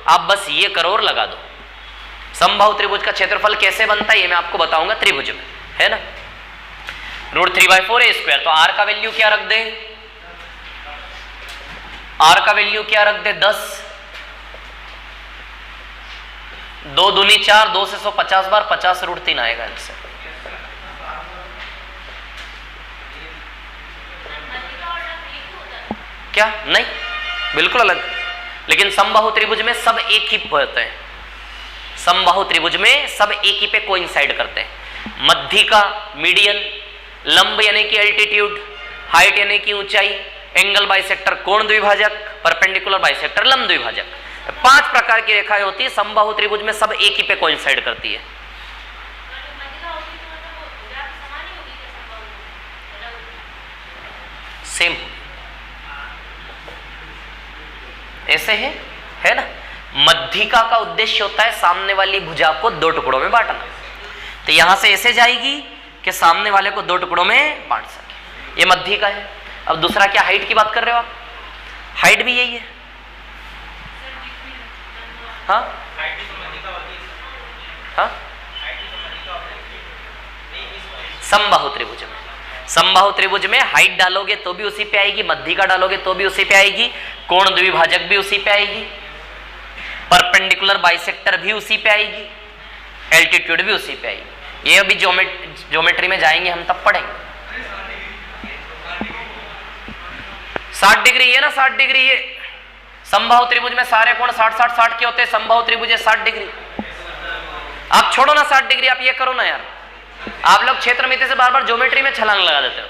आप बस ये करो और लगा दो। समबाहु त्रिभुज का क्षेत्रफल कैसे बनता है ये मैं आपको बताऊंगा त्रिभुज में, है ना। √3/4 A², तो R का वैल्यू क्या रख दे, R का वैल्यू क्या रख दे 10, 2 दूनी 4, 2 से 100 50 बार, 50 √3 आएगा इससे। क्या नहीं, बिल्कुल अलग। लेकिन समबाहु त्रिभुज में सब एक ही होते हैं। समबाहु त्रिभुज में सब एक ही पे कोइंसाइड करते हैं। मध्यिका मीडियन, लंब यानी कि एल्टीट्यूड, हाइट यानी कि ऊंचाई, एंगल बाइसेक्टर कोण द्विभाजक, परपेंडिकुलर बाइसेक्टर लंब द्विभाजक, 5 प्रकार की रेखाएं होती है। समबाहु त्रिभुज में सब एक ही पे कोइंसाइड करती है। सेम ऐसे है ना। मध्यिका का उद्देश्य होता है सामने वाली भुजा को 2 टुकड़ों में बांटना। तो यहां से ऐसे जाएगी कि सामने वाले को 2 टुकड़ों में बांट सके, ये मध्यिका है। अब दूसरा क्या, हाइट की बात कर रहे हो आप, हाइट भी यही है। हाँ हाँ, समबाहु त्रिभुज में, समबाहु त्रिभुज में हाइट डालोगे तो भी उसी पे आएगी, मध्यिका डालोगे तो भी उसी पे आएगी, कोण द्विभाजक भी उसी पे आएगी, परपेंडिकुलर बाइसेक्टर भी उसी पे आएगी, एल्टीट्यूड भी उसी पे आएगी। ये अभी ज्योमेट्री में जाएंगे हम तब पढ़ेंगे। 60 डिग्री है ना, 60 डिग्री ये समबाहु त्रिभुज में सारे कोण 60-60-60 के होते हैं। समबाहु त्रिभुज है 60 डिग्री। आप छोड़ो ना 60 डिग्री, आप ये करो ना यार, आप लोग क्षेत्रमिति से बार बार ज्योमेट्री में छलांग लगा देते हो।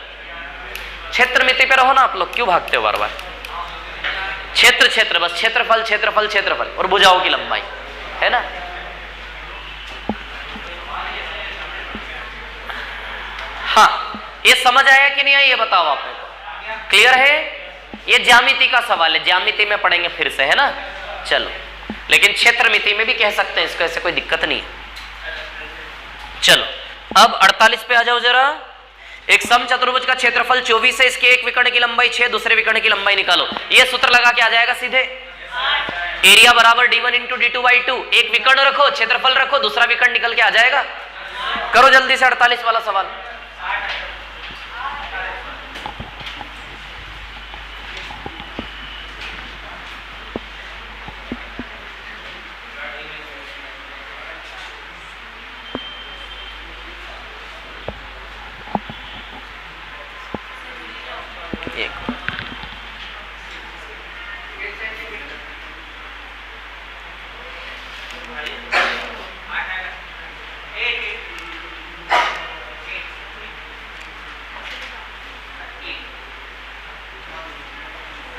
क्षेत्रमिति पे रहो ना आप लोग, क्यों भागते हो बार बार। क्षेत्र क्षेत्र बस, क्षेत्रफल क्षेत्रफल क्षेत्रफल और भुजाओं की लंबाई, है ना। हाँ, ये समझ आया कि नहीं आया ये बताओ आपने को, क्लियर है। ये ज्यामिति का सवाल है, ज्यामिति में पढ़ेंगे फिर से, है ना। चलो, लेकिन क्षेत्रमिति में भी कह सकते हैं इसको, ऐसे कोई दिक्कत नहीं है। चलो अब 48 पे आ जाओ जरा। एक समचतुर्भुज का क्षेत्रफल 24 है, इसके एक विकर्ण की लंबाई 6, दूसरे विकर्ण की लंबाई निकालो। ये सूत्र लगा के आ जाएगा सीधे। एरिया बराबर d1 इंटू d2/2। एक विकर्ण रखो, क्षेत्रफल रखो, दूसरा विकर्ण निकल के आ जाएगा। करो जल्दी से 48 वाला सवाल।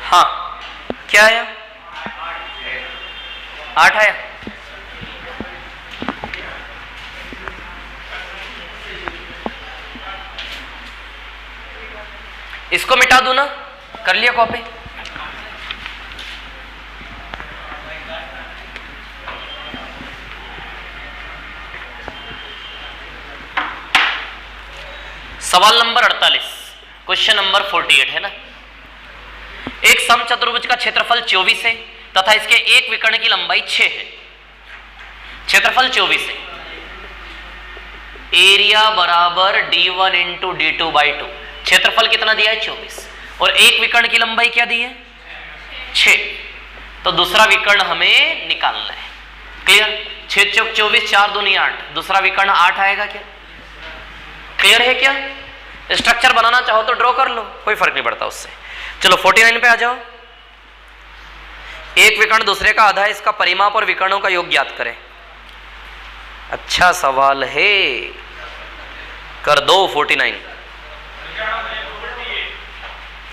हाँ, क्या आया, 8 आया। इसको मिटा दूं ना, कर लिया कॉपी। सवाल नंबर 48, क्वेश्चन नंबर 48 है ना। एक समचतुर्भुज का क्षेत्रफल 24 है तथा इसके एक विकर्ण की लंबाई 6 है। क्षेत्रफल 24 है, एरिया बराबर d1 इंटू d2/2। क्षेत्रफल कितना दिया है 24 और एक विकर्ण की लंबाई क्या दी है 6। तो दूसरा विकर्ण हमें निकालना है। क्लियर, 6 चौक 24, 4 दूनी 8, दूसरा विकर्ण 8 आएगा क्या। क्लियर है क्या। स्ट्रक्चर बनाना चाहो तो ड्रॉ कर लो, कोई फर्क नहीं पड़ता उससे। चलो 49 पे आ जाओ। एक विकर्ण दूसरे का आधा है, इसका परिमाप और विकर्णों का योग ज्ञात करें। अच्छा सवाल है, कर दो 49।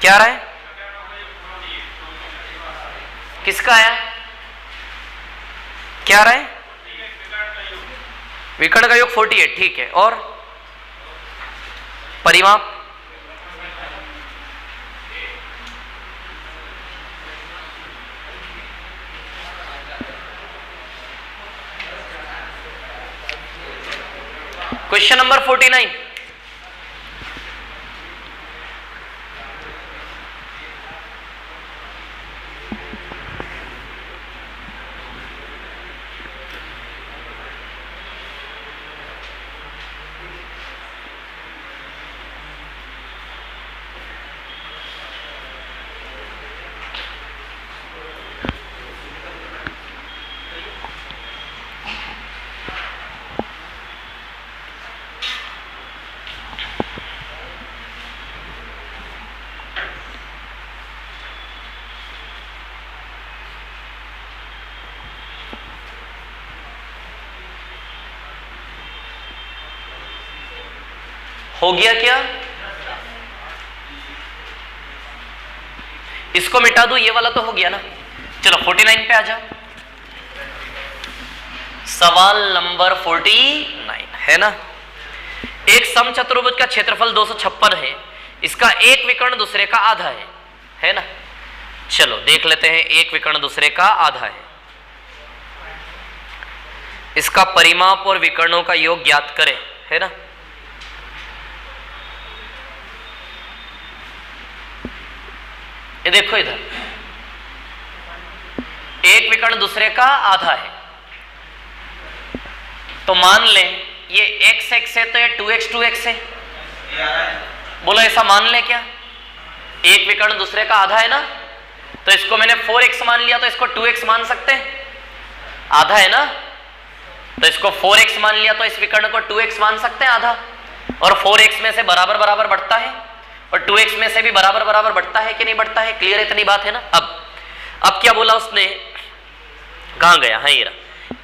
क्या रहा है, किसका आया, क्या रहा है, विकर्ण का योग 48, ठीक है। और परिमाप क्वेश्चन नंबर 49। हो गया क्या, इसको मिटा दूं, ये वाला तो हो गया ना। चलो 49 पे आ जाओ। सवाल नंबर 49 है ना। एक समचतुर्भुज का क्षेत्रफल 256 है, इसका एक विकर्ण दूसरे का आधा है ना। चलो देख लेते हैं, एक विकर्ण दूसरे का आधा है, इसका परिमाप और विकर्णों का योग ज्ञात करें, है ना। ये देखो इधर, एक विकर्ण दूसरे का आधा है, तो मान लें ये x x है तो ये 2x 2x है। बोलो ऐसा मान लें क्या, एक विकर्ण दूसरे का आधा है ना, तो इसको मैंने 4x मान लिया, तो इसको 2x मान सकते हैं, आधा है ना। तो इसको 4x मान लिया, तो इस विकर्ण को 2x मान सकते हैं, आधा। और 4x में से बराबर बराबर बढ़ता है, और 2x में से भी बराबर बराबर बढ़ता है कि नहीं बढ़ता है। क्लियर, इतनी बात है ना। अब क्या बोला उसने, कहां गया, हाँ ये रहा,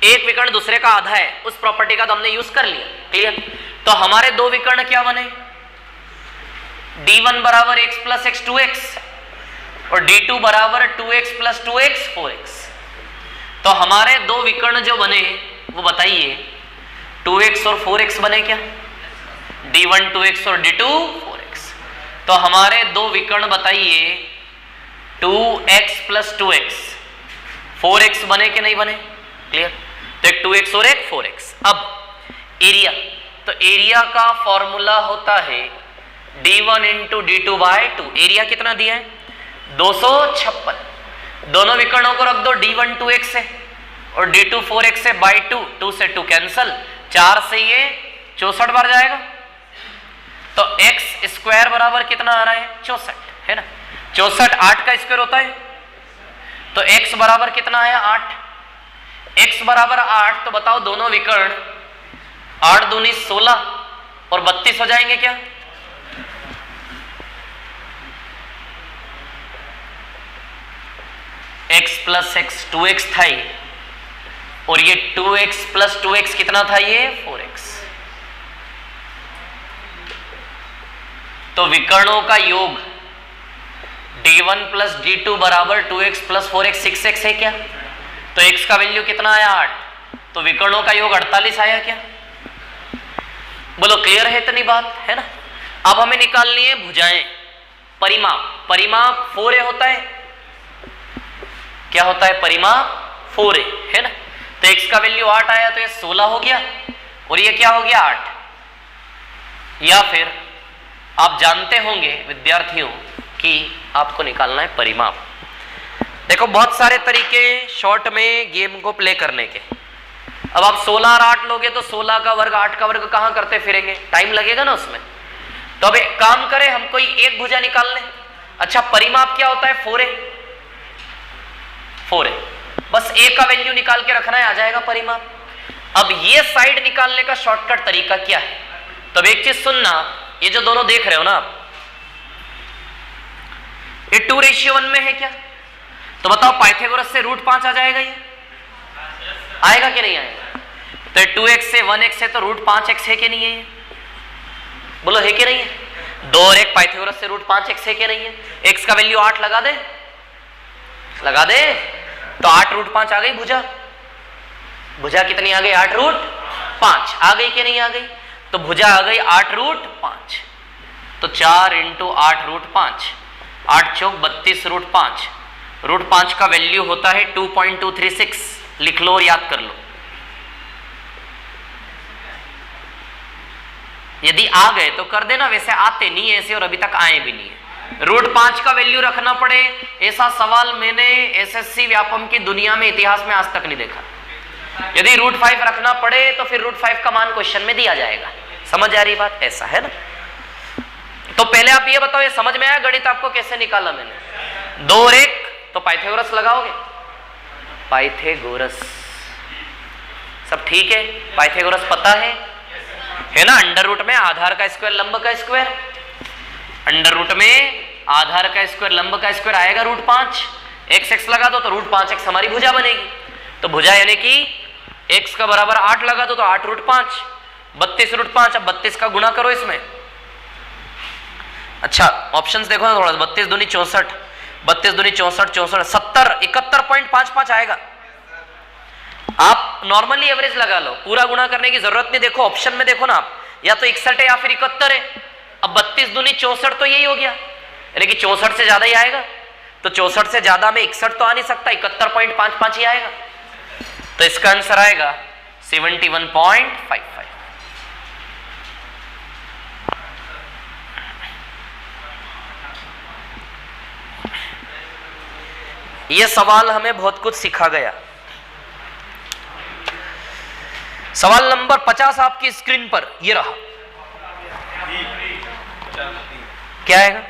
एक विकर्ण दूसरे का आधा है, उस प्रॉपर्टी का तो हमने यूज कर लिया। क्लियर, तो हमारे दो विकर्ण क्या बने, d1 बराबर x प्लस x 2x और d2 बराबर 2x प्लस 2x 4x। तो हमारे दो विकर्ण जो बने वो बताइए, 2x और 4x बने क्या, d1 2x और d2 4x। तो हमारे दो विकर्ण बताइए 2x प्लस 2x 4x बने कि नहीं बने। क्लियर, तो एक 2x और एक 4x। अब एरिया, तो एरिया का फॉर्मूला होता है d1 into d2 bye 2। Area कितना दिया है, 256। दोनों विकर्णों को रख दो, d1 2x है और d2 4x है, बाय 2, 2 से 2 कैंसल, 4 से ये 64 बार जाएगा। तो x स्क्वायर बराबर कितना आ रहा है, 64 है ना। 64 8 का स्क्वायर होता है, तो x बराबर कितना आया, 8। x बराबर 8, तो बताओ दोनों विकर्ण 8 दूनी 16 और 32 हो जाएंगे क्या। x प्लस x 2x था ये, और ये 2x प्लस 2x कितना था, ये 4x। तो विकर्णों का योग d1 प्लस d2 बराबर 2x प्लस 4x 6x है क्या। तो x का वैल्यू कितना आया, 8। तो विकर्णों का योग 48 आया क्या। बोलो क्लियर है इतनी बात, है ना। अब हमें निकालनी है भुजाएं, परिमाप। परिमाप 4a होता है, क्या होता है, परिमाप 4a है ना। तो x का वैल्यू 8 आया, तो ये 16 हो गया, और ये क्या हो गया, 8। या फिर आप जानते होंगे विद्यार्थियों कि आपको निकालना है परिमाप। देखो बहुत सारे तरीके शॉर्ट में गेम को प्ले करने के। अब आप 16 और 8 लोगे तो 16 का वर्ग 8 का वर्ग कहां करते फिरेंगे, टाइम लगेगा ना उसमें। तो अब एक काम करें, हम कोई एक भुजा निकाल लें। अच्छा, परिमाप क्या होता है, 4a। बस a का वैल्यू निकाल के रखना है, आ जाएगा परिमाप। अब ये साइड निकालने का शॉर्टकट तरीका क्या है, तो अब एक चीज सुनना, ये जो दोनों देख रहे हो ना आप, ये 2:1 में है क्या? तो बताओ पाइथागोरस से √5 आ जाएगा, ये आएगा कि नहीं आएगा? तो 2x से 1x है तो √5x है कि नहीं है? ये बोलो है कि नहीं है? 2 और 1 पाइथागोरस से √5x है कि नहीं है? x का वैल्यू 8 लगा दे, लगा दे, तो 8√5 आ गई भुजा। भुजा कितनी आ गई? 8√5 आ गई कि नहीं आ गई? तो भुजा आ गई 8√5। तो 4 × 8√5, 8 चौक 32√5। √5 का वैल्यू होता है 2.236। लिख लो और याद कर लो। यदि आ गए तो कर देना, वैसे आते नहीं ऐसे और अभी तक आए भी नहीं है। √5 का वैल्यू रखना पड़े ऐसा सवाल मैंने एसएससी व्यापम की दुनिया में इतिहास में आज तक नहीं देखा। यदि √5 रखना पड़े तो फिर √5 का मान क्वेश्चन में दिया जाएगा। समझ आ रही बात? ऐसा है ना। तो पहले आप ये बताओ, ये समझ में आया गणित आपको कैसे निकाला मैंने? 2 और 1 तो पाइथागोरस लगाओगे, पाइथागोरस सब ठीक है, पाइथागोरस पता है ना? अंडर रूट में आधार का स्क्वायर लंब का स्क्वायर, अंडर रूट में आधार का स्क्वायर लंब का स्क्वायर आएगा √5। x लगा दो तो √5x हमारी भुजा बनेगी। तो भुजा यानी कि x का बराबर 8 लगा दो तो 8√5, 32√5। अब 32 का गुणा करो इसमें। अच्छा ऑप्शंस देखो ना थोड़ा, 32 दूनी 64, 32 दूनी 64, 64 70, 71.55 आएगा। आप नॉर्मली एवरेज लगा लो, पूरा गुणा करने की जरूरत नहीं। देखो ऑप्शन में देखो ना आप, या तो 61 है या फिर 71 है। अब 32 दूनी 64 तो यही हो गया, यानी कि 64 से ज्यादा ही आएगा। तो 64 से ज्यादा में 61 तो आ नहीं सकता, 71.55 ही आएगा। तो इसका आंसर आएगा 71.55। यह सवाल हमें बहुत कुछ सिखा गया। सवाल नंबर 50 आपकी स्क्रीन पर ये रहा। क्या आएगा?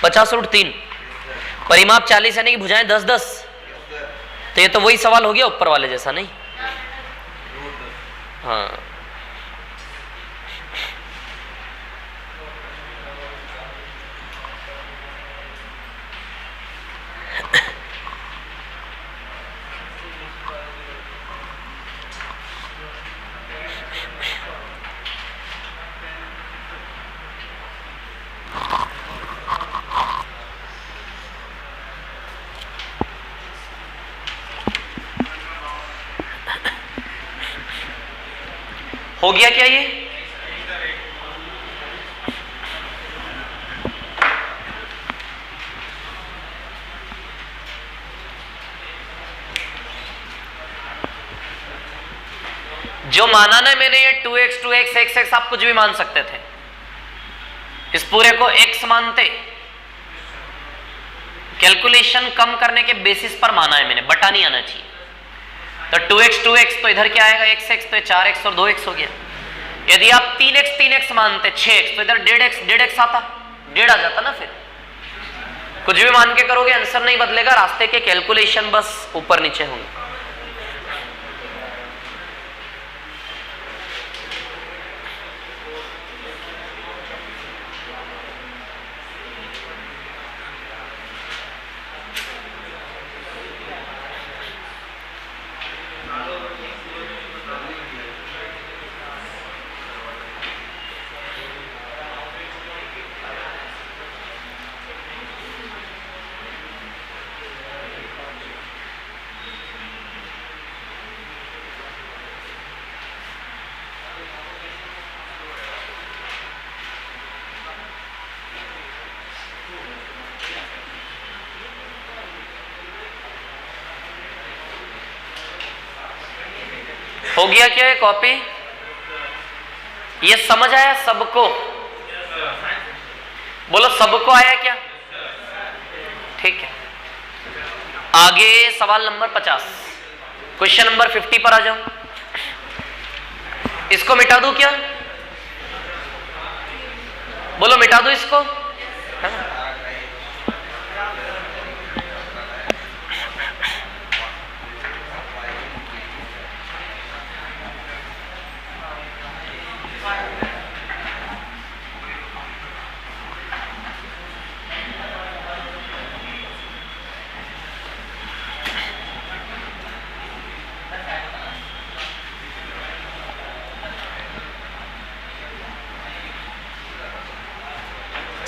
50√3। परिमाप 40 यानी कि भुजाएं 10-10। तो ये तो वही सवाल हो गया ऊपर वाले जैसा, नहीं? हाँ हो गया क्या ये? जो माना ना मैंने ये 2x 2x x आप कुछ भी मान सकते थे। इस पूरे को x मानते, कैलकुलेशन कम करने के बेसिस पर माना है मैंने, बटा नहीं आना चाहिए। तो 2x 2x तो इधर क्या आएगा? x तो 4x और 2x हो गया। यदि आप 3x 3x मानते 6x तो इधर 1.5x आता, 1.5 आ जाता ना। फिर कुछ भी मान के करोगे आंसर नहीं बदलेगा, रास्ते के कैलकुलेशन बस ऊपर नीचे होंगे। हो गया क्या है कॉपी? ये समझ आया सबको? बोलो सबको आया क्या? ठीक है। आगे सवाल नंबर 50, क्वेश्चन नंबर 50 पर आ जाओ। इसको मिटा दूं क्या? बोलो मिटा दूं इसको? है ना?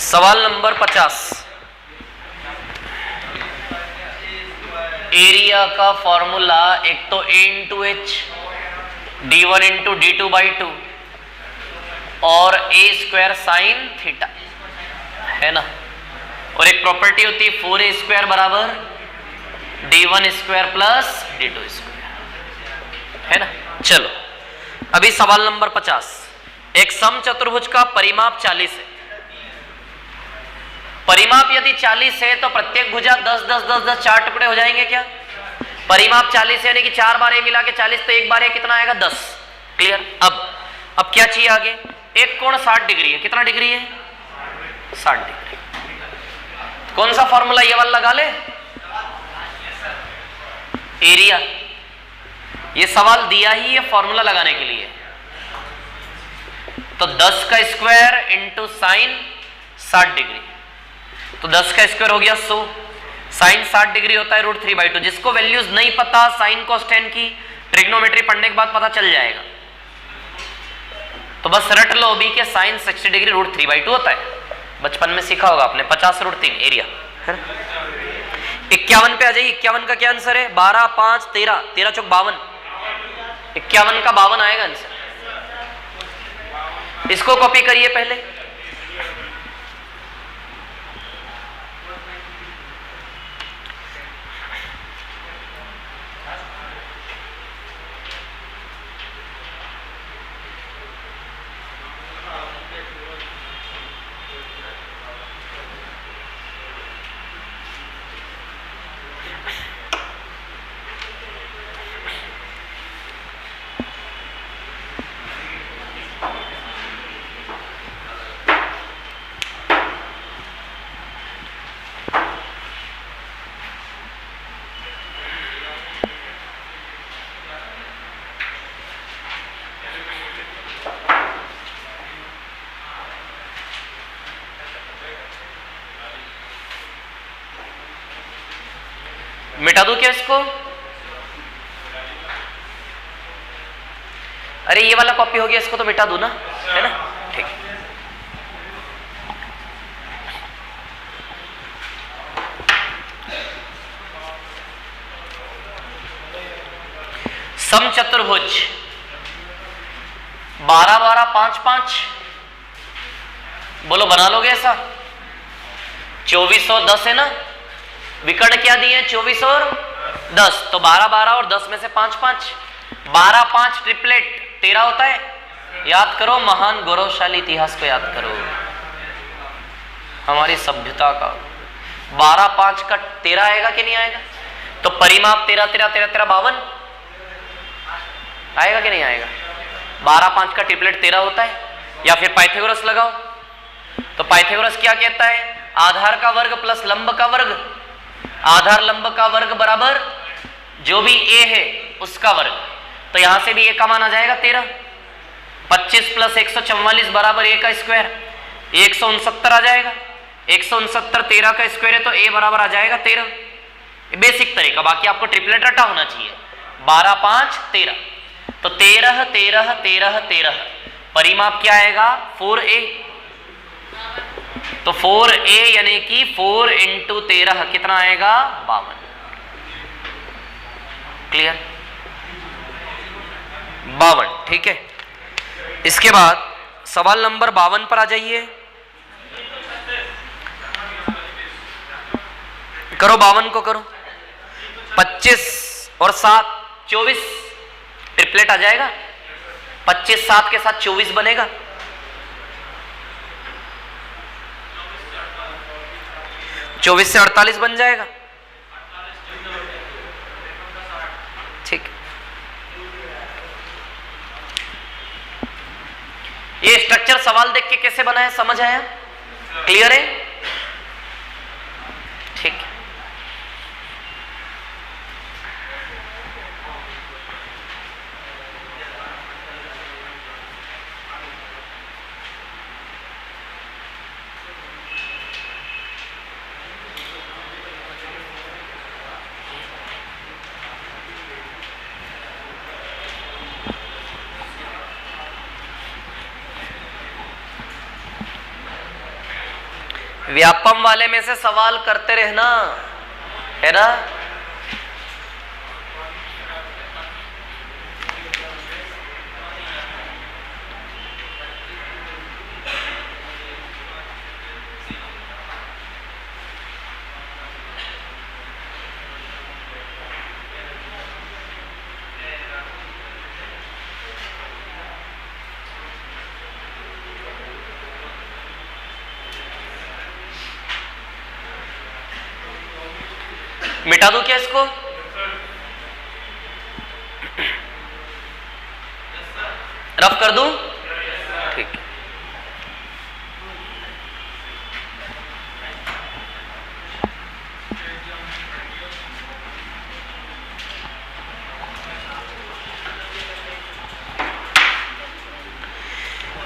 सवाल नंबर 50। एरिया का फॉर्मूला एक तो ए into H d1 into d2/2 और a स्क्वायर साइन थीटा है ना, और एक प्रॉपर्टी होती है 4a² बराबर d1 square plus d2 square, है ना। चलो अभी सवाल नंबर 50। एक सम चतुर्भुज का परिमाप 40 है। परिमाप यदि 40 है तो प्रत्येक भुजा 10 10 10 10 4 टुकड़े हो जाएंगे क्या? परिमाप 40 यानी कि 4 बार ए मिला के 40, तो एक बार ए कितना आएगा? 10। क्लियर। अब क्या चाहिए आगे? एक कोण 60 डिग्री है। कितना डिग्री है? 60 डिग्री। कौन सा फॉर्मूला? ये वाला लगा ले, एरिया। ये सवाल दिया ही है फॉर्मूला लगाने के लिए। तो 10 का स्क्वायर इंटू साइन 60 डिग्री, तो 10 का स्क्वायर हो गया 100। साइन 60 डिग्री होता है √3/2। जिसको वैल्यूज नहीं पता साइन cos tan की, ट्रिग्नोमेट्री पढ़ने के बाद पता चल जाएगा। तो बस रट लो भी के साइन 60 डिग्री √3/2 होता है। बचपन में सीखा होगा आपने, 50√3 एरिया है ना। 51 पे आ जाइए। 51 का क्या आंसर है? 12 5 13, 13 चौक 52। 51 का 52 आएगा आंसर। इसको कॉपी करिए पहले। मिटा दूं क्या इसको? अरे ये वाला कॉपी हो गया, इसको तो मिटा दूं ना, है ना। ठीक। सम चतुर्भुज 12 12 5 5, बोलो बना लोगे ऐसा? 24 और 10 है ना। विकर्ण क्या दिए? 24 और 10। तो 12 12 और 10 में से 5 5, 12 5 ट्रिपलेट 13 होता है। याद करो, महान गौरवशाली इतिहास को याद करो हमारी सभ्यता का। 12 5 का 13 आएगा कि नहीं आएगा? तो परिमाप 13 13 13 13 52 आएगा कि नहीं आएगा? 12 5 का ट्रिपलेट 13 होता है। या फिर पाइथागोरस लगाओ। तो पाइथागोरस क्या कहता है? आधार का वर्ग प्लस लंब का वर्ग, आधार लंब का वर्ग बराबर जो भी a है उसका वर्ग। तो यहां से भी a का मान आ जाएगा 13। 25 प्लस 144 बराबर a का स्क्वायर, 169 आ जाएगा। 169 13 का स्क्वायर है तो a बराबर आ जाएगा 13। बेसिक तरीका, बाकी आपको ट्रिपलेट रटा होना चाहिए। 12 5 13, तो 13 13 13 13, परिमाप क्या आएगा? 4a। तो 4a यानी कि 4 इंटू 13 कितना आएगा? 52। क्लियर? 52। ठीक है। इसके बाद सवाल नंबर 52 पर आ जाइए। करो 52 को करो। 25 और 7 24, ट्रिपलेट आ जाएगा। 25 7 के साथ 24 बनेगा। 24 से 48 बन जाएगा। ठीक। ये स्ट्रक्चर सवाल देख के कैसे बना है समझ आया? क्लियर है? ठीक। व्यापम वाले में से सवाल करते रहना, है ना। मिटा दूं क्या इसको? रफ कर दूं? ठीक है।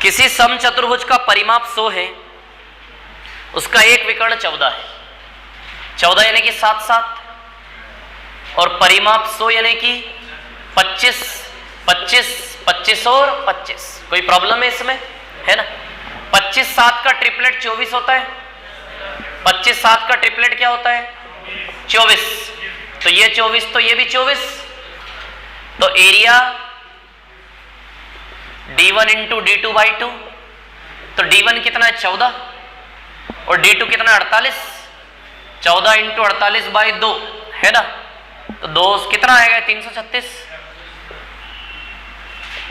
किसी समचतुर्भुज का परिमाप 100 है, उसका एक विकर्ण 14 है। 14 यानी कि 7 7 और परिमाप 100 यानी कि 25 25 25 और 25। कोई प्रॉब्लम है इसमें? है ना। 25 7 का ट्रिपलेट 24 होता है। 25 7 का ट्रिपलेट क्या होता है? 24। तो ये 24 तो ये भी 24। तो area d1 into d2 by 2। तो d1 कितना है? 14 और d2 कितना है? 48। 14 इंटू 48 बाई 2, है ना। तो 2 कितना आएगा? 336।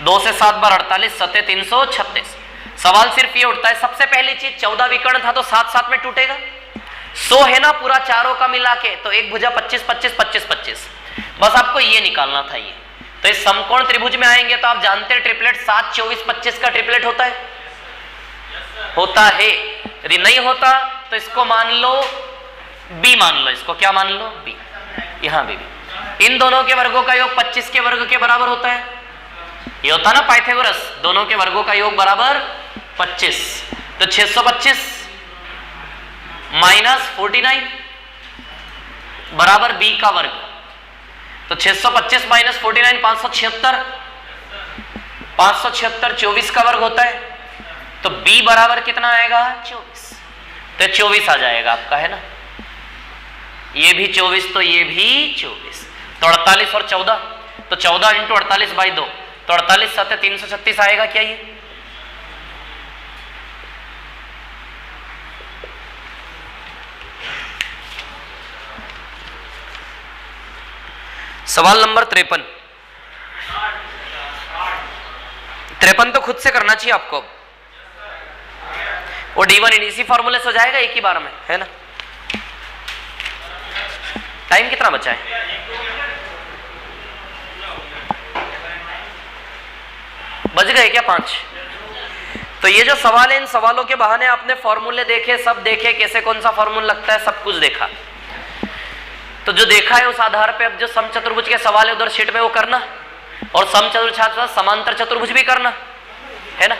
2 से 7 बार 48, 7 336। सवाल सिर्फ ये उठता है, सबसे पहली चीज 14 विकर्ण था तो 7 7 में टूटेगा। 100 है ना पूरा चारों का मिला के, तो एक भुजा 25 25 25 25। बस आपको ये निकालना था। ये तो इस समकोण त्रिभुज में आएंगे तो आप जानते हैं ट्रिपलेट 7 24 25 का ट्रिपलेट होता है, होता है। यदि नहीं होता तो इसको मान लो b, मान लो इसको, क्या मान लो? b। यहां भी इन दोनों के वर्गों का योग 25 के वर्ग के बराबर होता है। ये होता ना पाइथागोरस, दोनों के वर्गों का योग बराबर 25। तो 625 माइनस 49 बराबर b का वर्ग। तो 625 माइनस 49 576। 576 24 का वर्ग होता है। तो b बराबर कितना आएगा? 24। तो 24 आ जाएगा आपका, है ना। ये भी 24 तो ये भी 24। तो 48 और 14, तो 14 इंटू 48 बाई 2, तो 48 7 336 आएगा क्या ये? सवाल नंबर 53। 53 तो खुद से करना चाहिए आपको। वो d1 इसी फॉर्मूले से हो जाएगा एक ही बार में, है ना। टाइम कितना बचा है? बच गए क्या? 5। तो ये जो सवाल है, इन सवालों के बहाने आपने फॉर्मूले देखे, सब देखे, कैसे कौन सा फॉर्मूला लगता है, सब कुछ देखा। तो जो देखा है उस आधार पे अब जो समचतुर्भुज के सवाल है उधर शीट में वो करना, और समचतुर्भुज समांतर चतुर्भुज भी करना, है ना।